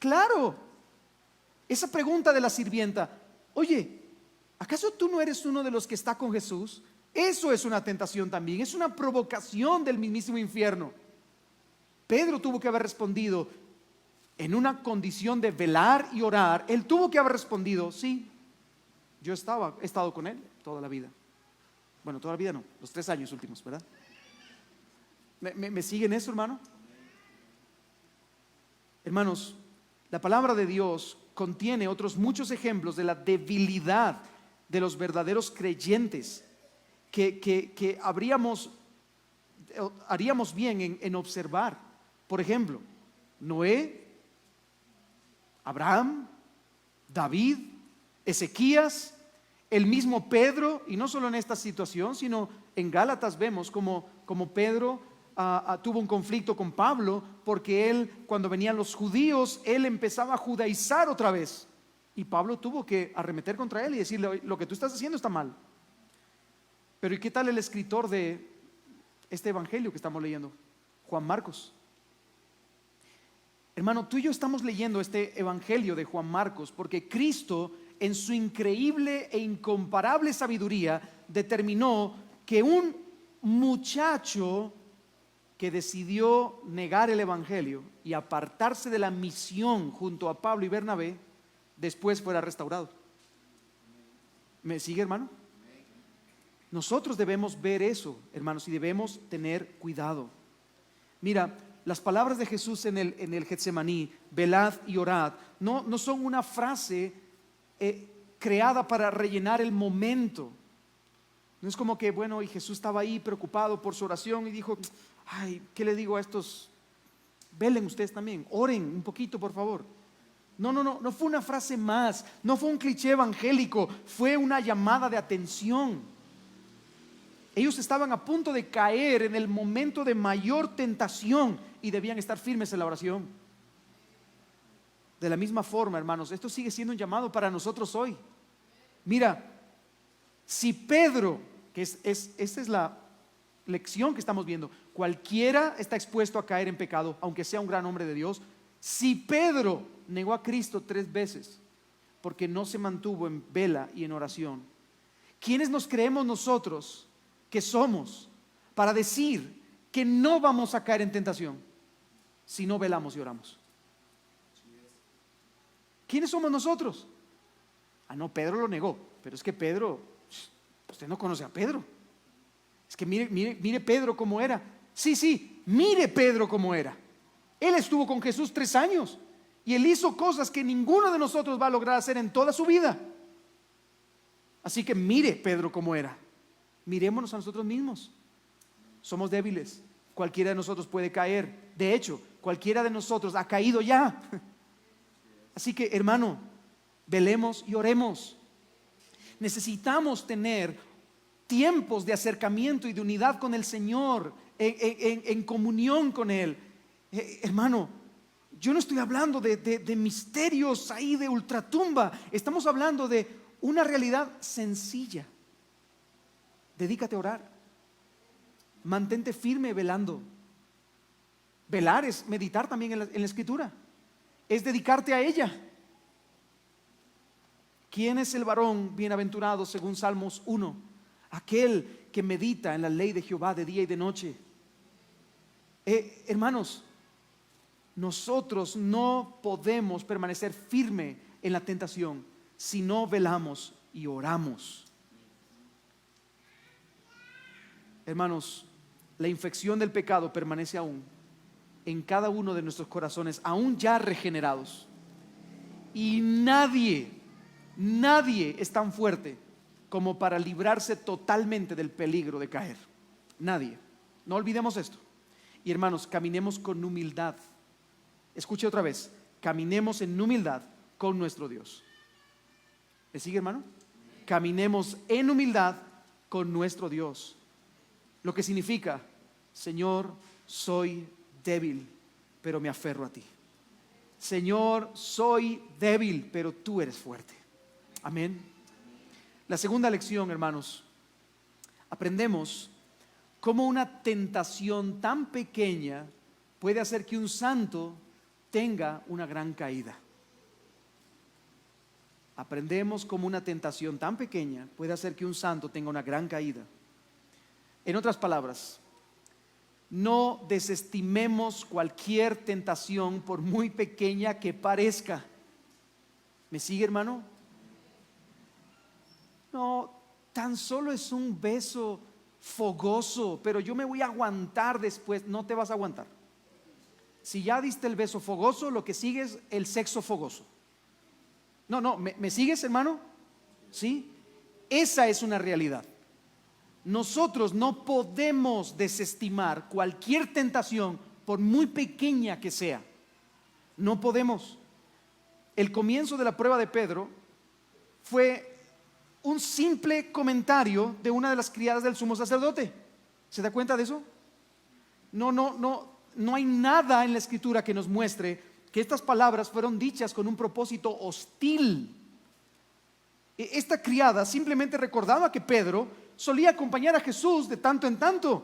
Claro. Esa pregunta de la sirvienta: oye, ¿acaso tú no eres uno de los que está con Jesús? Eso es una tentación también, es una provocación del mismísimo infierno. Pedro tuvo que haber respondido en una condición de velar y orar. Él tuvo que haber respondido: sí, yo he estado con él toda la vida. Bueno, toda la vida no, los 3 años últimos, ¿verdad? ¿Me siguen eso, hermano? Hermanos, la palabra de Dios contiene otros muchos ejemplos de la debilidad de los verdaderos creyentes que haríamos bien en observar. Por ejemplo, Noé, Abraham, David, Ezequías, el mismo Pedro. Y no solo en esta situación, sino en Gálatas vemos como Pedro tuvo un conflicto con Pablo, porque él, cuando venían los judíos, él empezaba a judaizar otra vez, y Pablo tuvo que arremeter contra él y decirle: lo que tú estás haciendo está mal. Pero ¿y qué tal el escritor de este evangelio que estamos leyendo? Juan Marcos. Hermano, tú y yo estamos leyendo este evangelio de Juan Marcos porque Cristo, en su increíble e incomparable sabiduría, determinó que un muchacho que decidió negar el evangelio y apartarse de la misión junto a Pablo y Bernabé, después fuera restaurado. ¿Me sigue, hermano? Nosotros debemos ver eso, hermanos, y debemos tener cuidado. Mira, las palabras de Jesús en el Getsemaní, velad y orad, no son una frase creada para rellenar el momento. No es como que, bueno, y Jesús estaba ahí preocupado por su oración y dijo, ay, ¿qué le digo a estos? Velen ustedes también, oren un poquito, por favor. No fue una frase más, no fue un cliché evangélico, fue una llamada de atención. Ellos estaban a punto de caer en el momento de mayor tentación y debían estar firmes en la oración. De la misma forma, hermanos, esto sigue siendo un llamado para nosotros hoy. Mira, si Pedro, que esta es la lección que estamos viendo, cualquiera está expuesto a caer en pecado, aunque sea un gran hombre de Dios. Si Pedro negó a Cristo 3 veces porque no se mantuvo en vela y en oración, ¿quiénes nos creemos nosotros que somos para decir que no vamos a caer en tentación si no velamos y oramos? ¿Quiénes somos nosotros? No, Pedro lo negó, pero es que Pedro, usted no conoce a Pedro. Es que mire Pedro cómo era. Sí, mire Pedro cómo era. Él estuvo con Jesús 3 años y él hizo cosas que ninguno de nosotros va a lograr hacer en toda su vida. Así que mire Pedro cómo era. Mirémonos a nosotros mismos. Somos débiles. Cualquiera de nosotros puede caer. De hecho, cualquiera de nosotros ha caído ya. Así que, hermano, velemos y oremos. Necesitamos tener tiempos de acercamiento y de unidad con el Señor, en comunión con Él. Hermano, yo no estoy hablando de misterios ahí de ultratumba. Estamos hablando de una realidad sencilla. Dedícate a orar. Mantente firme velando. Velar es meditar también en la Escritura. Es dedicarte a ella. ¿Quién es el varón bienaventurado según Salmos 1? Aquel que medita en la ley de Jehová de día y de noche. Hermanos, nosotros no podemos permanecer firme en la tentación si no velamos y oramos. Hermanos, la infección del pecado permanece aún en cada uno de nuestros corazones, aún ya regenerados. Y nadie es tan fuerte como para librarse totalmente del peligro de caer. Nadie. No olvidemos esto. Y hermanos, caminemos con humildad. Escuche otra vez. Caminemos en humildad con nuestro Dios. ¿Me sigue, hermano? Caminemos en humildad con nuestro Dios. Lo que significa, Señor, soy débil, pero me aferro a ti. Señor, soy débil, pero tú eres fuerte. Amén. La segunda lección, hermanos, aprendemos cómo una tentación tan pequeña puede hacer que un santo tenga una gran caída. Aprendemos cómo una tentación tan pequeña puede hacer que un santo tenga una gran caída. En otras palabras, no desestimemos cualquier tentación por muy pequeña que parezca. ¿Me sigue, hermano? No, tan solo es un beso fogoso, pero yo me voy a aguantar después. No te vas a aguantar. Si ya diste el beso fogoso, lo que sigue es el sexo fogoso. No, ¿me sigues, hermano? ¿Sí? Esa es una realidad. Nosotros no podemos desestimar cualquier tentación por muy pequeña que sea. No podemos. El comienzo de la prueba de Pedro fue un simple comentario de una de las criadas del sumo sacerdote. ¿Se da cuenta de eso? No hay nada en la Escritura que nos muestre que estas palabras fueron dichas con un propósito hostil. Esta criada simplemente recordaba que Pedro solía acompañar a Jesús de tanto en tanto.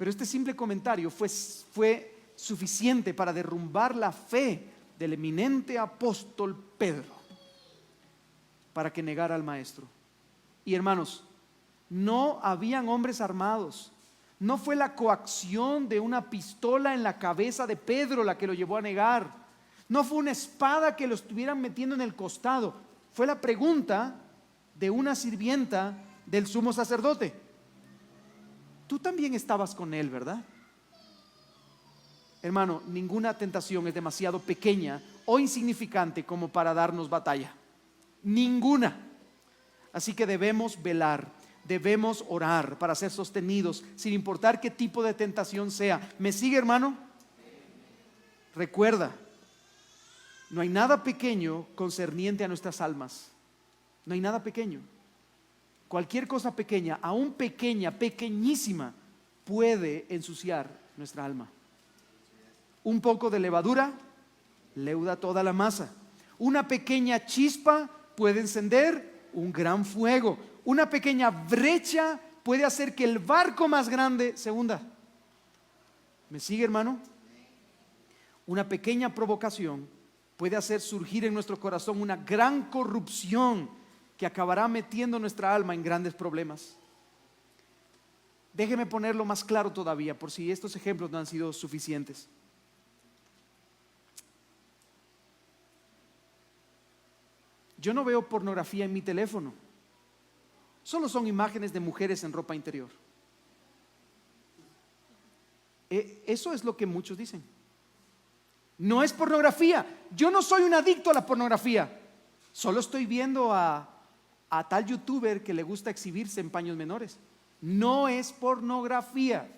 Pero este simple comentario fue suficiente para derrumbar la fe del eminente apóstol Pedro, para que negara al maestro. Y hermanos, no habían hombres armados. No fue la coacción de una pistola en la cabeza de Pedro la que lo llevó a negar. No fue una espada que lo estuvieran metiendo en el costado. Fue la pregunta de una sirvienta del sumo sacerdote. Tú también estabas con él, ¿verdad? Hermano, ninguna tentación es demasiado pequeña o insignificante como para darnos batalla. Ninguna. Así que debemos velar, debemos orar para ser sostenidos, sin importar qué tipo de tentación sea. ¿Me sigue, hermano? Recuerda, no hay nada pequeño concerniente a nuestras almas. No hay nada pequeño. Cualquier cosa pequeña, aún pequeña, pequeñísima, puede ensuciar nuestra alma. Un poco de levadura leuda toda la masa. Una pequeña chispa puede encender un gran fuego. Una pequeña brecha puede hacer que el barco más grande se hunda. ¿Me sigue, hermano? Una pequeña provocación puede hacer surgir en nuestro corazón una gran corrupción que acabará metiendo nuestra alma en grandes problemas. Déjeme ponerlo más claro todavía, por si estos ejemplos no han sido suficientes. Yo no veo pornografía en mi teléfono. Solo son imágenes de mujeres en ropa interior. Eso es lo que muchos dicen. No es pornografía. Yo no soy un adicto a la pornografía. Solo estoy viendo a tal youtuber que le gusta exhibirse en paños menores. No es pornografía.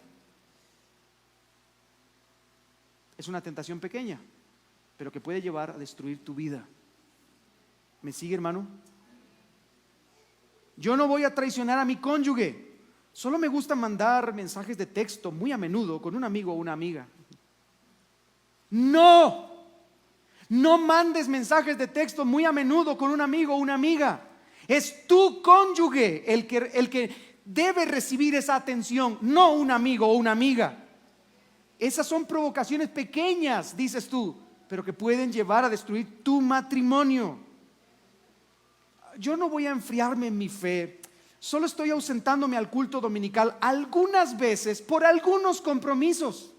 Es una tentación pequeña, pero que puede llevar a destruir tu vida. ¿Me sigue, hermano? Yo no voy a traicionar a mi cónyuge. Solo me gusta mandar mensajes de texto muy a menudo con un amigo o una amiga. No mandes mensajes de texto muy a menudo con un amigo o una amiga. Es tu cónyuge el que debe recibir esa atención, no un amigo o una amiga. Esas son provocaciones pequeñas, dices tú, pero que pueden llevar a destruir tu matrimonio. Yo no voy a enfriarme en mi fe. Solo estoy ausentándome al culto dominical algunas veces por algunos compromisos.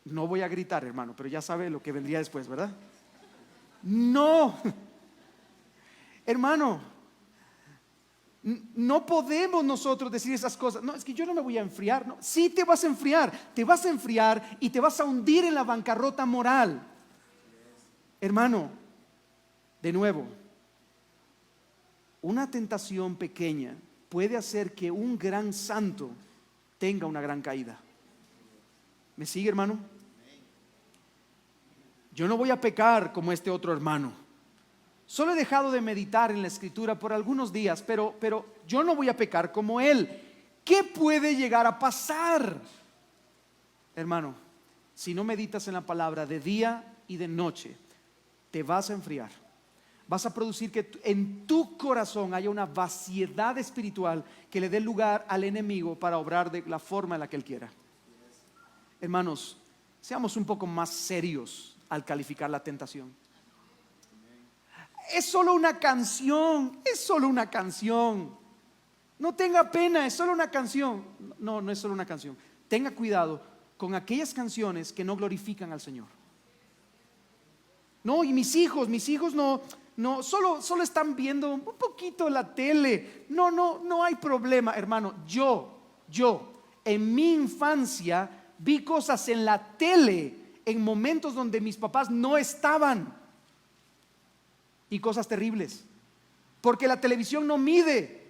No voy a gritar, hermano, pero ya sabe lo que vendría después, ¿verdad? No, hermano, no podemos nosotros decir esas cosas. No, es que yo no me voy a enfriar. No, sí te vas a enfriar y te vas a hundir en la bancarrota moral. Hermano, de nuevo, una tentación pequeña puede hacer que un gran santo tenga una gran caída. ¿Me sigue, hermano? Yo no voy a pecar como este otro hermano. Solo he dejado de meditar en la escritura por algunos días, pero yo no voy a pecar como él. ¿Qué puede llegar a pasar? Hermano, si no meditas en la palabra de día y de noche, te vas a enfriar. Vas a producir que en tu corazón haya una vaciedad espiritual que le dé lugar al enemigo para obrar de la forma en la que él quiera. Hermanos, seamos un poco más serios al calificar la tentación. Es solo una canción, es solo una canción. No tenga pena, es solo una canción. No es solo una canción. Tenga cuidado con aquellas canciones que no glorifican al Señor. No, y mis hijos no, solo están viendo un poquito la tele. No hay problema, hermano. Yo en mi infancia vi cosas en la tele en momentos donde mis papás no estaban, y cosas terribles, porque la televisión no mide.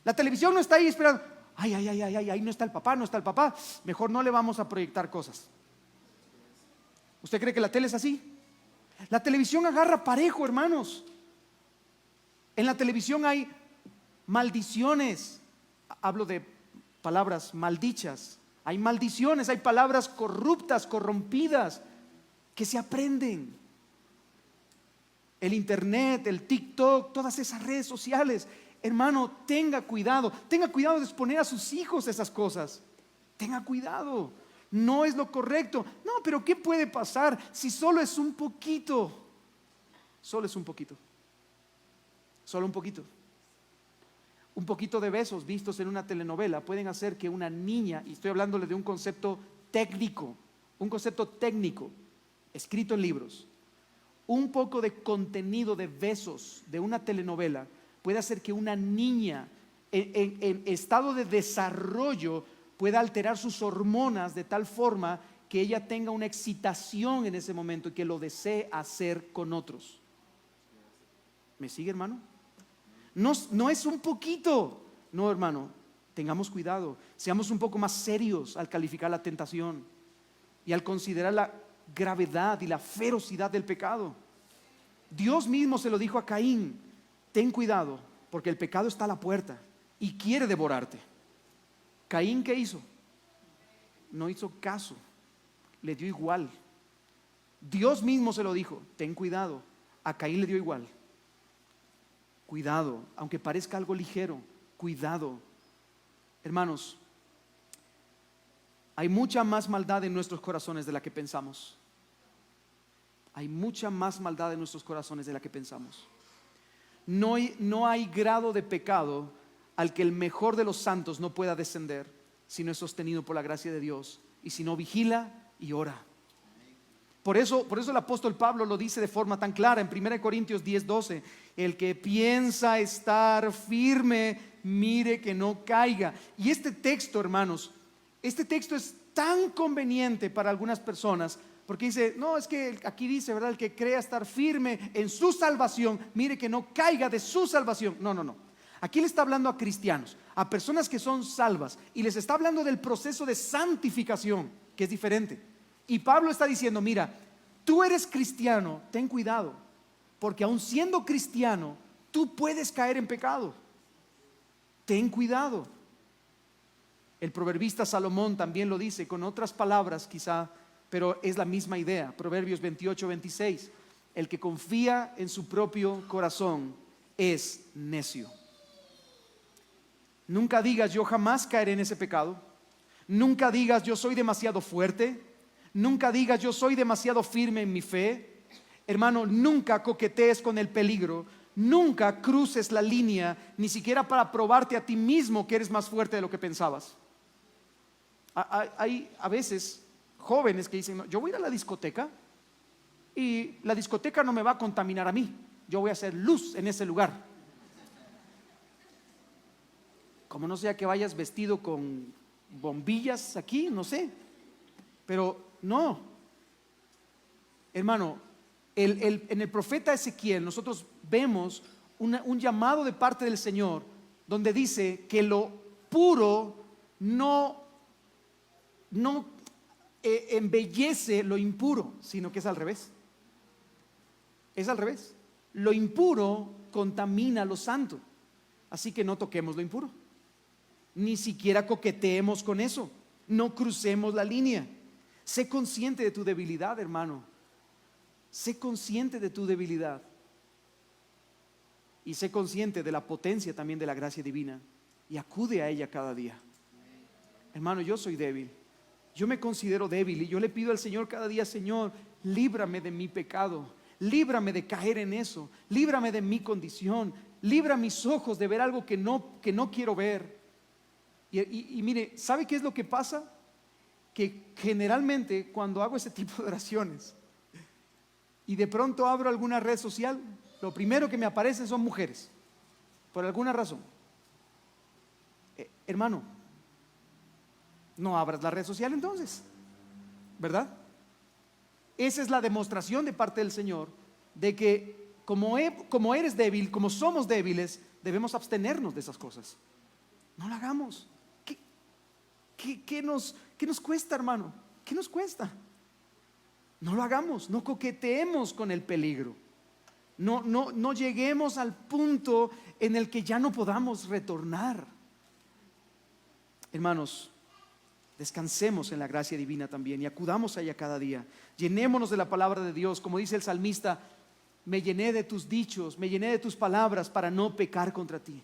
La televisión no está ahí esperando. Ay, ahí no está el papá. Mejor no le vamos a proyectar cosas. ¿Usted cree que la tele es así? La televisión agarra parejo, hermanos. En la televisión hay maldiciones. Hablo de palabras maldichas. Hay maldiciones, hay palabras corruptas, corrompidas, que se aprenden. El internet, el TikTok, todas esas redes sociales Hermano, tenga cuidado de exponer a sus hijos esas cosas. Tenga cuidado, no es lo correcto. No, pero ¿qué puede pasar si solo es un poquito? Solo es un poquito. Solo un poquito. Un poquito de besos vistos en una telenovela pueden hacer que una niña, y estoy hablándole de un concepto técnico, escrito en libros, un poco de contenido de besos de una telenovela puede hacer que una niña en estado de desarrollo pueda alterar sus hormonas de tal forma que ella tenga una excitación en ese momento y que lo desee hacer con otros. ¿Me sigue, hermano? No es un poquito. No, hermano, tengamos cuidado, seamos un poco más serios al calificar la tentación y al considerar la gravedad y la ferocidad del pecado. Dios mismo se lo dijo a Caín: ten cuidado, porque el pecado está a la puerta y quiere devorarte. Caín, ¿qué hizo? No hizo caso, le dio igual. Dios mismo se lo dijo: ten cuidado. A Caín le dio igual. Cuidado, aunque parezca algo ligero, cuidado. Hermanos, hay mucha más maldad en nuestros corazones de la que pensamos. Hay mucha más maldad en nuestros corazones de la que pensamos. No hay grado de pecado al que el mejor de los santos no pueda descender si no es sostenido por la gracia de Dios y si no vigila y ora. Por eso el apóstol Pablo lo dice de forma tan clara en 1 Corintios 10:12: el que piensa estar firme, mire que no caiga. Y este texto, hermanos, este texto es tan conveniente para algunas personas, porque dice, no, es que aquí dice, ¿verdad? El que crea estar firme en su salvación, mire que no caiga de su salvación. No. Aquí le está hablando a cristianos, a personas que son salvas, y les está hablando del proceso de santificación, que es diferente. Y Pablo está diciendo, mira, tú eres cristiano, ten cuidado, porque aun siendo cristiano, tú puedes caer en pecado. Ten cuidado. El proverbista Salomón también lo dice con otras palabras quizá, pero es la misma idea. Proverbios 28:26: el que confía en su propio corazón es necio. Nunca digas yo jamás caeré en ese pecado. Nunca digas yo soy demasiado fuerte. Nunca digas yo soy demasiado firme en mi fe. Hermano, nunca coquetees con el peligro. Nunca cruces la línea, ni siquiera para probarte a ti mismo que eres más fuerte de lo que pensabas. Hay a veces jóvenes que dicen, no, yo voy a ir a la discoteca y la discoteca no me va a contaminar a mí, yo voy a hacer luz en ese lugar. Como no sea que vayas vestido con bombillas aquí, no sé, pero no. Hermano, en el profeta Ezequiel nosotros vemos un llamado de parte del Señor donde dice que lo puro no embellece lo impuro, sino que es al revés. Es al revés. Lo impuro contamina lo santo. Así que no toquemos lo impuro. Ni siquiera coqueteemos con eso. No crucemos la línea. Sé consciente de tu debilidad, hermano. Sé consciente de tu debilidad. Y sé consciente de la potencia también de la gracia divina. Y acude a ella cada día. Hermano, yo soy débil. Yo me considero débil y yo le pido al Señor cada día: Señor, líbrame de mi pecado, líbrame de caer en eso, líbrame de mi condición, libra mis ojos de ver algo que no quiero ver. Y mire, ¿sabe qué es lo que pasa? Que generalmente cuando hago ese tipo de oraciones y de pronto abro alguna red social, lo primero que me aparecen son mujeres, por alguna razón. Hermano, no abras la red social entonces, ¿verdad? Esa es la demostración de parte del Señor de que como eres débil, como somos débiles, debemos abstenernos de esas cosas. No lo hagamos. ¿Qué nos cuesta, hermano? ¿Qué nos cuesta? No lo hagamos, no coqueteemos con el peligro. No lleguemos al punto en el que ya no podamos retornar. Hermanos, descansemos en la gracia divina también y acudamos a ella cada día. Llenémonos de la palabra de Dios, como dice el salmista: me llené de tus dichos, me llené de tus palabras para no pecar contra ti.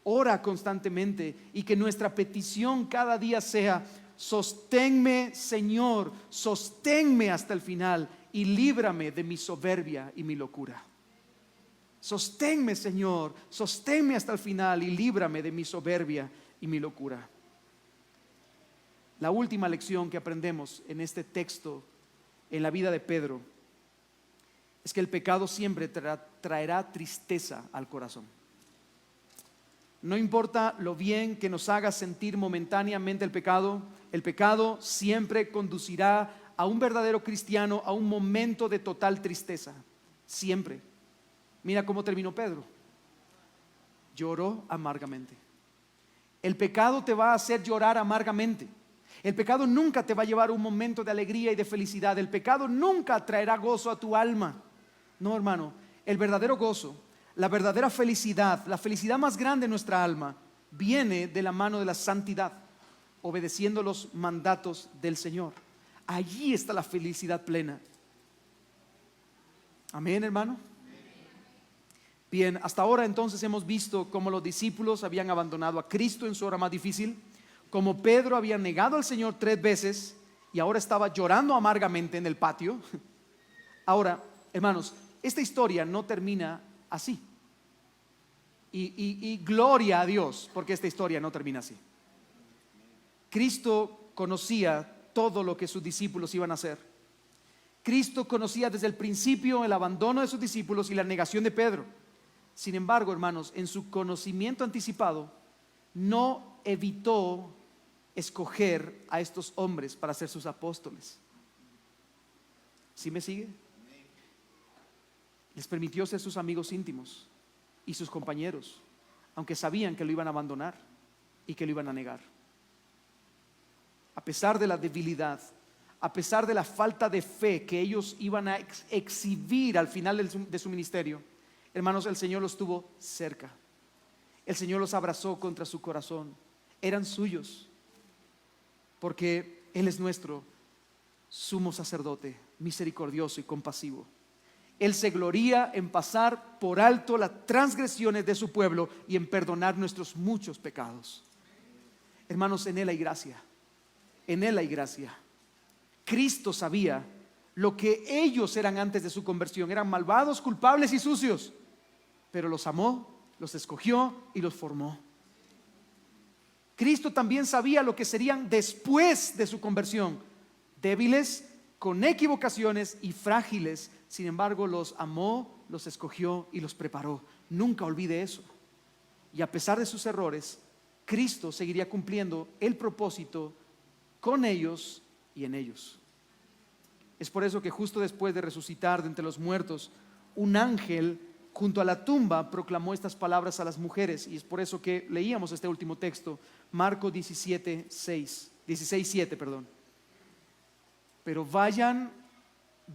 ora constantemente y que nuestra petición cada día sea: sosténme, Señor, sosténme hasta el final y líbrame de mi soberbia y mi locura. Sosténme, Señor, sosténme hasta el final y líbrame de mi soberbia y mi locura. La última lección que aprendemos en este texto, en la vida de Pedro, es que el pecado siempre traerá tristeza al corazón. No importa lo bien que nos haga sentir momentáneamente el pecado siempre conducirá a un verdadero cristiano a un momento de total tristeza. Siempre. Mira cómo terminó Pedro. Lloró amargamente. El pecado te va a hacer llorar amargamente. El pecado nunca te va a llevar a un momento de alegría y de felicidad. El pecado nunca traerá gozo a tu alma. No, hermano, el verdadero gozo, la verdadera felicidad, la felicidad más grande de nuestra alma, viene de la mano de la santidad, obedeciendo los mandatos del Señor. Allí está la felicidad plena. Amén, hermano. Bien, hasta ahora entonces hemos visto cómo los discípulos habían abandonado a Cristo en su hora más difícil, cómo Pedro había negado al Señor 3 veces y ahora estaba llorando amargamente en el patio. Ahora, hermanos, esta historia no termina así. Y gloria a Dios, porque esta historia no termina así. Cristo conocía todo lo que sus discípulos iban a hacer. Cristo conocía desde el principio el abandono de sus discípulos y la negación de Pedro. Sin embargo, hermanos, en su conocimiento anticipado, no evitó escoger a estos hombres para ser sus apóstoles. ¿Sí me sigue? Les permitió ser sus amigos íntimos y sus compañeros, aunque sabían que lo iban a abandonar y que lo iban a negar. A pesar de la debilidad, a pesar de la falta de fe que ellos iban a exhibir al final de su ministerio, hermanos, el Señor los tuvo cerca. El Señor los abrazó contra su corazón. Eran suyos, porque Él es nuestro sumo sacerdote, misericordioso y compasivo. Él se gloría en pasar por alto las transgresiones de su pueblo y en perdonar nuestros muchos pecados. Hermanos, en Él hay gracia. En Él hay gracia. Cristo sabía lo que ellos eran antes de su conversión. Eran malvados, culpables y sucios, pero los amó, los escogió y los formó. Cristo también sabía lo que serían después de su conversión: débiles, con equivocaciones y frágiles. Sin embargo, los amó, los escogió y los preparó. Nunca olvide eso. Y a pesar de sus errores, Cristo seguiría cumpliendo el propósito con ellos y en ellos. Es por eso que justo después de resucitar de entre los muertos, un ángel junto a la tumba proclamó estas palabras a las mujeres. Y es por eso que leíamos este último texto, Marcos 16:7, perdón. Pero vayan,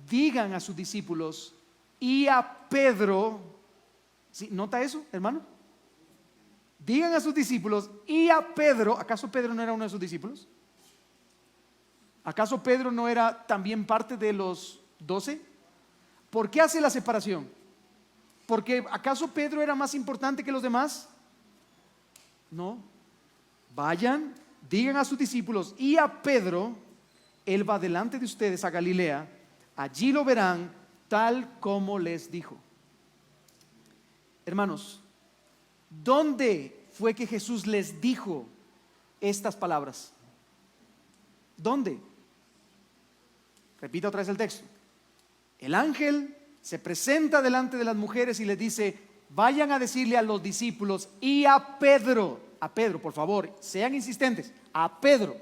digan a sus discípulos y a Pedro. ¿Sí? ¿Nota eso, hermano? Digan a sus discípulos y a Pedro. ¿Acaso Pedro no era uno de sus discípulos? ¿Acaso Pedro no era también parte de los 12? ¿Por qué hace la separación? ¿Porque acaso Pedro era más importante que los demás? No. Vayan, digan a sus discípulos y a Pedro: Él va delante de ustedes a Galilea, allí lo verán tal como les dijo. Hermanos, ¿dónde fue que Jesús les dijo estas palabras? ¿Dónde? Repita otra vez el texto. El ángel se presenta delante de las mujeres y les dice: vayan a decirle a los discípulos y a Pedro, por favor, sean insistentes, a Pedro.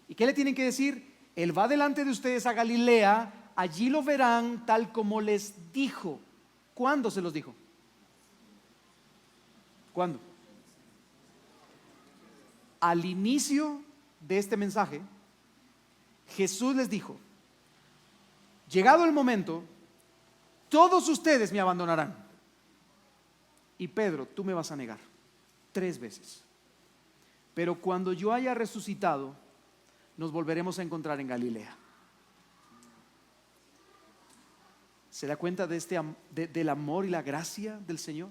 ¿Y qué le tienen que decir? Él va delante de ustedes a Galilea, allí lo verán tal como les dijo. ¿Cuándo se los dijo? ¿Cuándo? Al inicio de este mensaje, Jesús les dijo: llegado el momento, todos ustedes me abandonarán. Y Pedro, tú me vas a negar 3 veces. Pero cuando yo haya resucitado, nos volveremos a encontrar en Galilea. ¿Se da cuenta de del amor y la gracia del Señor?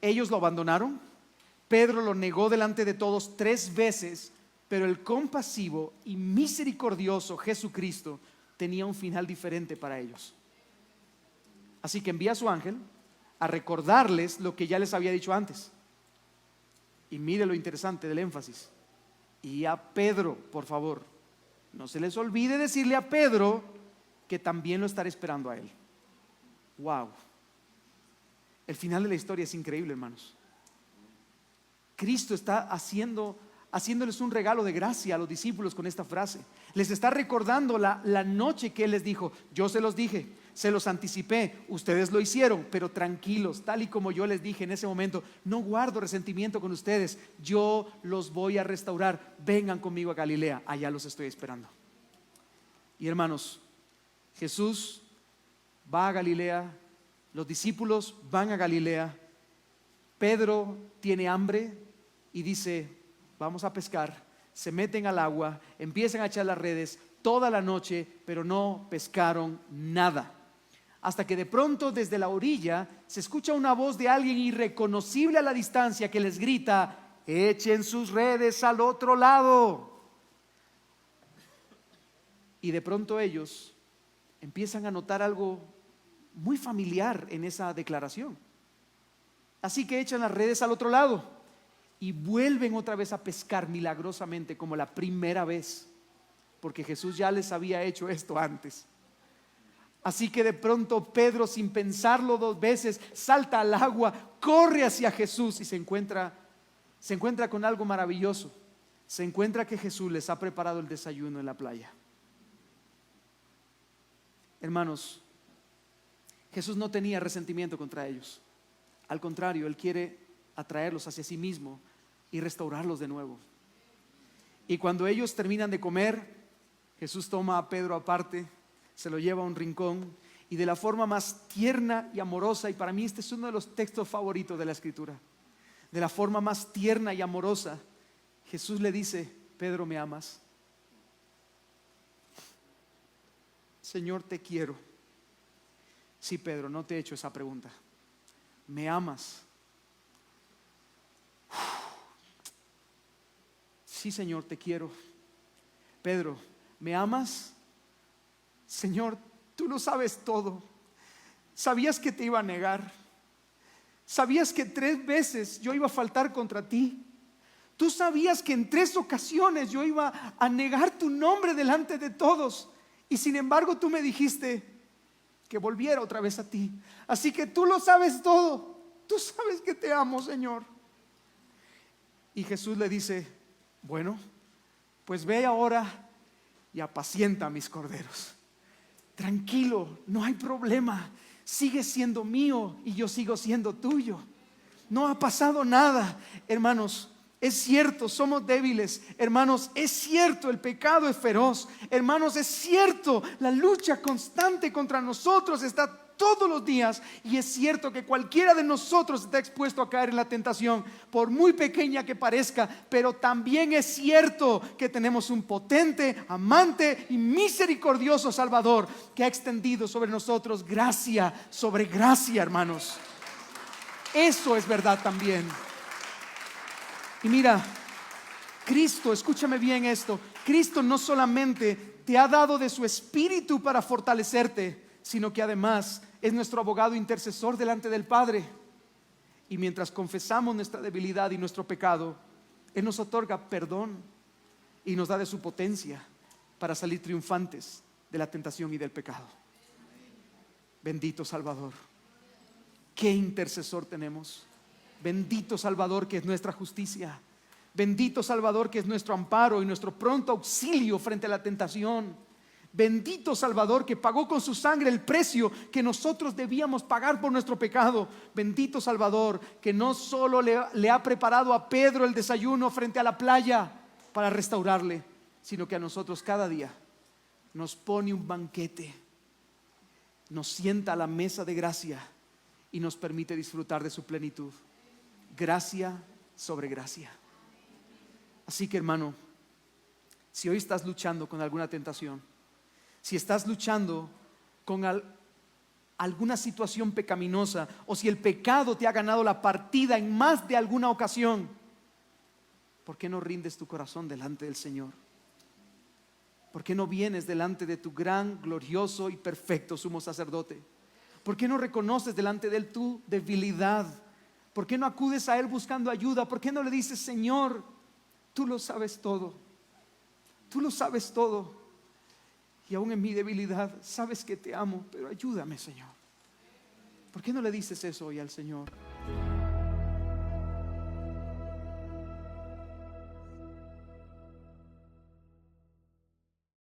Ellos lo abandonaron, Pedro lo negó delante de todos 3 veces, pero el compasivo y misericordioso Jesucristo tenía un final diferente para ellos. Así que envía a su ángel a recordarles lo que ya les había dicho antes. Y mire lo interesante del énfasis. Y a Pedro, por favor, no se les olvide decirle a Pedro que también lo estará esperando a él. Wow. El final de la historia es increíble, hermanos. Cristo está haciéndoles un regalo de gracia a los discípulos con esta frase. Les está recordando la noche que Él les dijo: yo se los dije, se los anticipé, ustedes lo hicieron, pero tranquilos, tal y como yo les dije en ese momento, no guardo resentimiento con ustedes, yo los voy a restaurar, vengan conmigo a Galilea, allá los estoy esperando. Y hermanos, Jesús va a Galilea, los discípulos van a Galilea, Pedro tiene hambre y dice: vamos a pescar. Se meten al agua, empiezan a echar las redes toda la noche, pero no pescaron nada. Hasta que de pronto desde la orilla se escucha una voz de alguien irreconocible a la distancia que les grita: echen sus redes al otro lado. Y de pronto ellos empiezan a notar algo muy familiar en esa declaración. Así que echan las redes al otro lado y vuelven otra vez a pescar milagrosamente como la primera vez, porque Jesús ya les había hecho esto antes. Así que de pronto Pedro, sin pensarlo 2 veces, salta al agua, corre hacia Jesús y se encuentra con algo maravilloso. Se encuentra que Jesús les ha preparado el desayuno en la playa. Hermanos, Jesús no tenía resentimiento contra ellos. Al contrario, Él quiere atraerlos hacia sí mismo y restaurarlos de nuevo. Y cuando ellos terminan de comer, Jesús toma a Pedro aparte, se lo lleva a un rincón y de la forma más tierna y amorosa, y para mí este es uno de los textos favoritos de la Escritura, de la forma más tierna y amorosa, Jesús le dice: Pedro, ¿me amas? Señor, te quiero. Sí, Pedro, no te he hecho esa pregunta. ¿Me amas? Sí, Señor, te quiero. Pedro, ¿me amas? Señor, tú lo sabes todo. Sabías que te iba a negar. Sabías que 3 veces yo iba a faltar contra ti. Tú sabías que en 3 ocasiones yo iba a negar tu nombre delante de todos. Y sin embargo tú me dijiste que volviera otra vez a ti. Así que tú lo sabes todo. Tú sabes que te amo, Señor. Y Jesús le dice: bueno, pues ve ahora y apacienta a mis corderos. Tranquilo, no hay problema. Sigue siendo mío y yo sigo siendo tuyo. No ha pasado nada, hermanos. Es cierto, somos débiles, hermanos, es cierto, el pecado es feroz, hermanos, es cierto, la lucha constante contra nosotros está todos los días, y es cierto que cualquiera de nosotros está expuesto a caer en la tentación, por muy pequeña que parezca, pero también es cierto que tenemos un potente, amante y misericordioso Salvador que ha extendido sobre nosotros gracia sobre gracia, hermanos. Eso es verdad también. Y mira, Cristo, escúchame bien esto, Cristo no solamente te ha dado de su Espíritu para fortalecerte, sino que además es nuestro abogado intercesor delante del Padre. Y mientras confesamos nuestra debilidad y nuestro pecado, Él nos otorga perdón y nos da de su potencia para salir triunfantes de la tentación y del pecado. Bendito Salvador. ¿Qué intercesor tenemos? Bendito Salvador, que es nuestra justicia. Bendito Salvador, que es nuestro amparo y nuestro pronto auxilio frente a la tentación. Bendito Salvador, que pagó con su sangre el precio que nosotros debíamos pagar por nuestro pecado. Bendito Salvador, que no solo le ha preparado a Pedro el desayuno frente a la playa para restaurarle, sino que a nosotros cada día nos pone un banquete, nos sienta a la mesa de gracia y nos permite disfrutar de su plenitud. Gracia sobre gracia. Así que, hermano, si hoy estás luchando con alguna tentación, si estás luchando con alguna situación pecaminosa, o si el pecado te ha ganado la partida en más de alguna ocasión, ¿por qué no rindes tu corazón delante del Señor? ¿Por qué no vienes delante de tu gran, glorioso y perfecto sumo sacerdote? ¿Por qué no reconoces delante de Él tu debilidad? ¿Por qué no acudes a Él buscando ayuda? ¿Por qué no le dices: Señor, tú lo sabes todo, tú lo sabes todo, y aún en mi debilidad sabes que te amo, pero ayúdame, Señor? ¿Por qué no le dices eso hoy al Señor?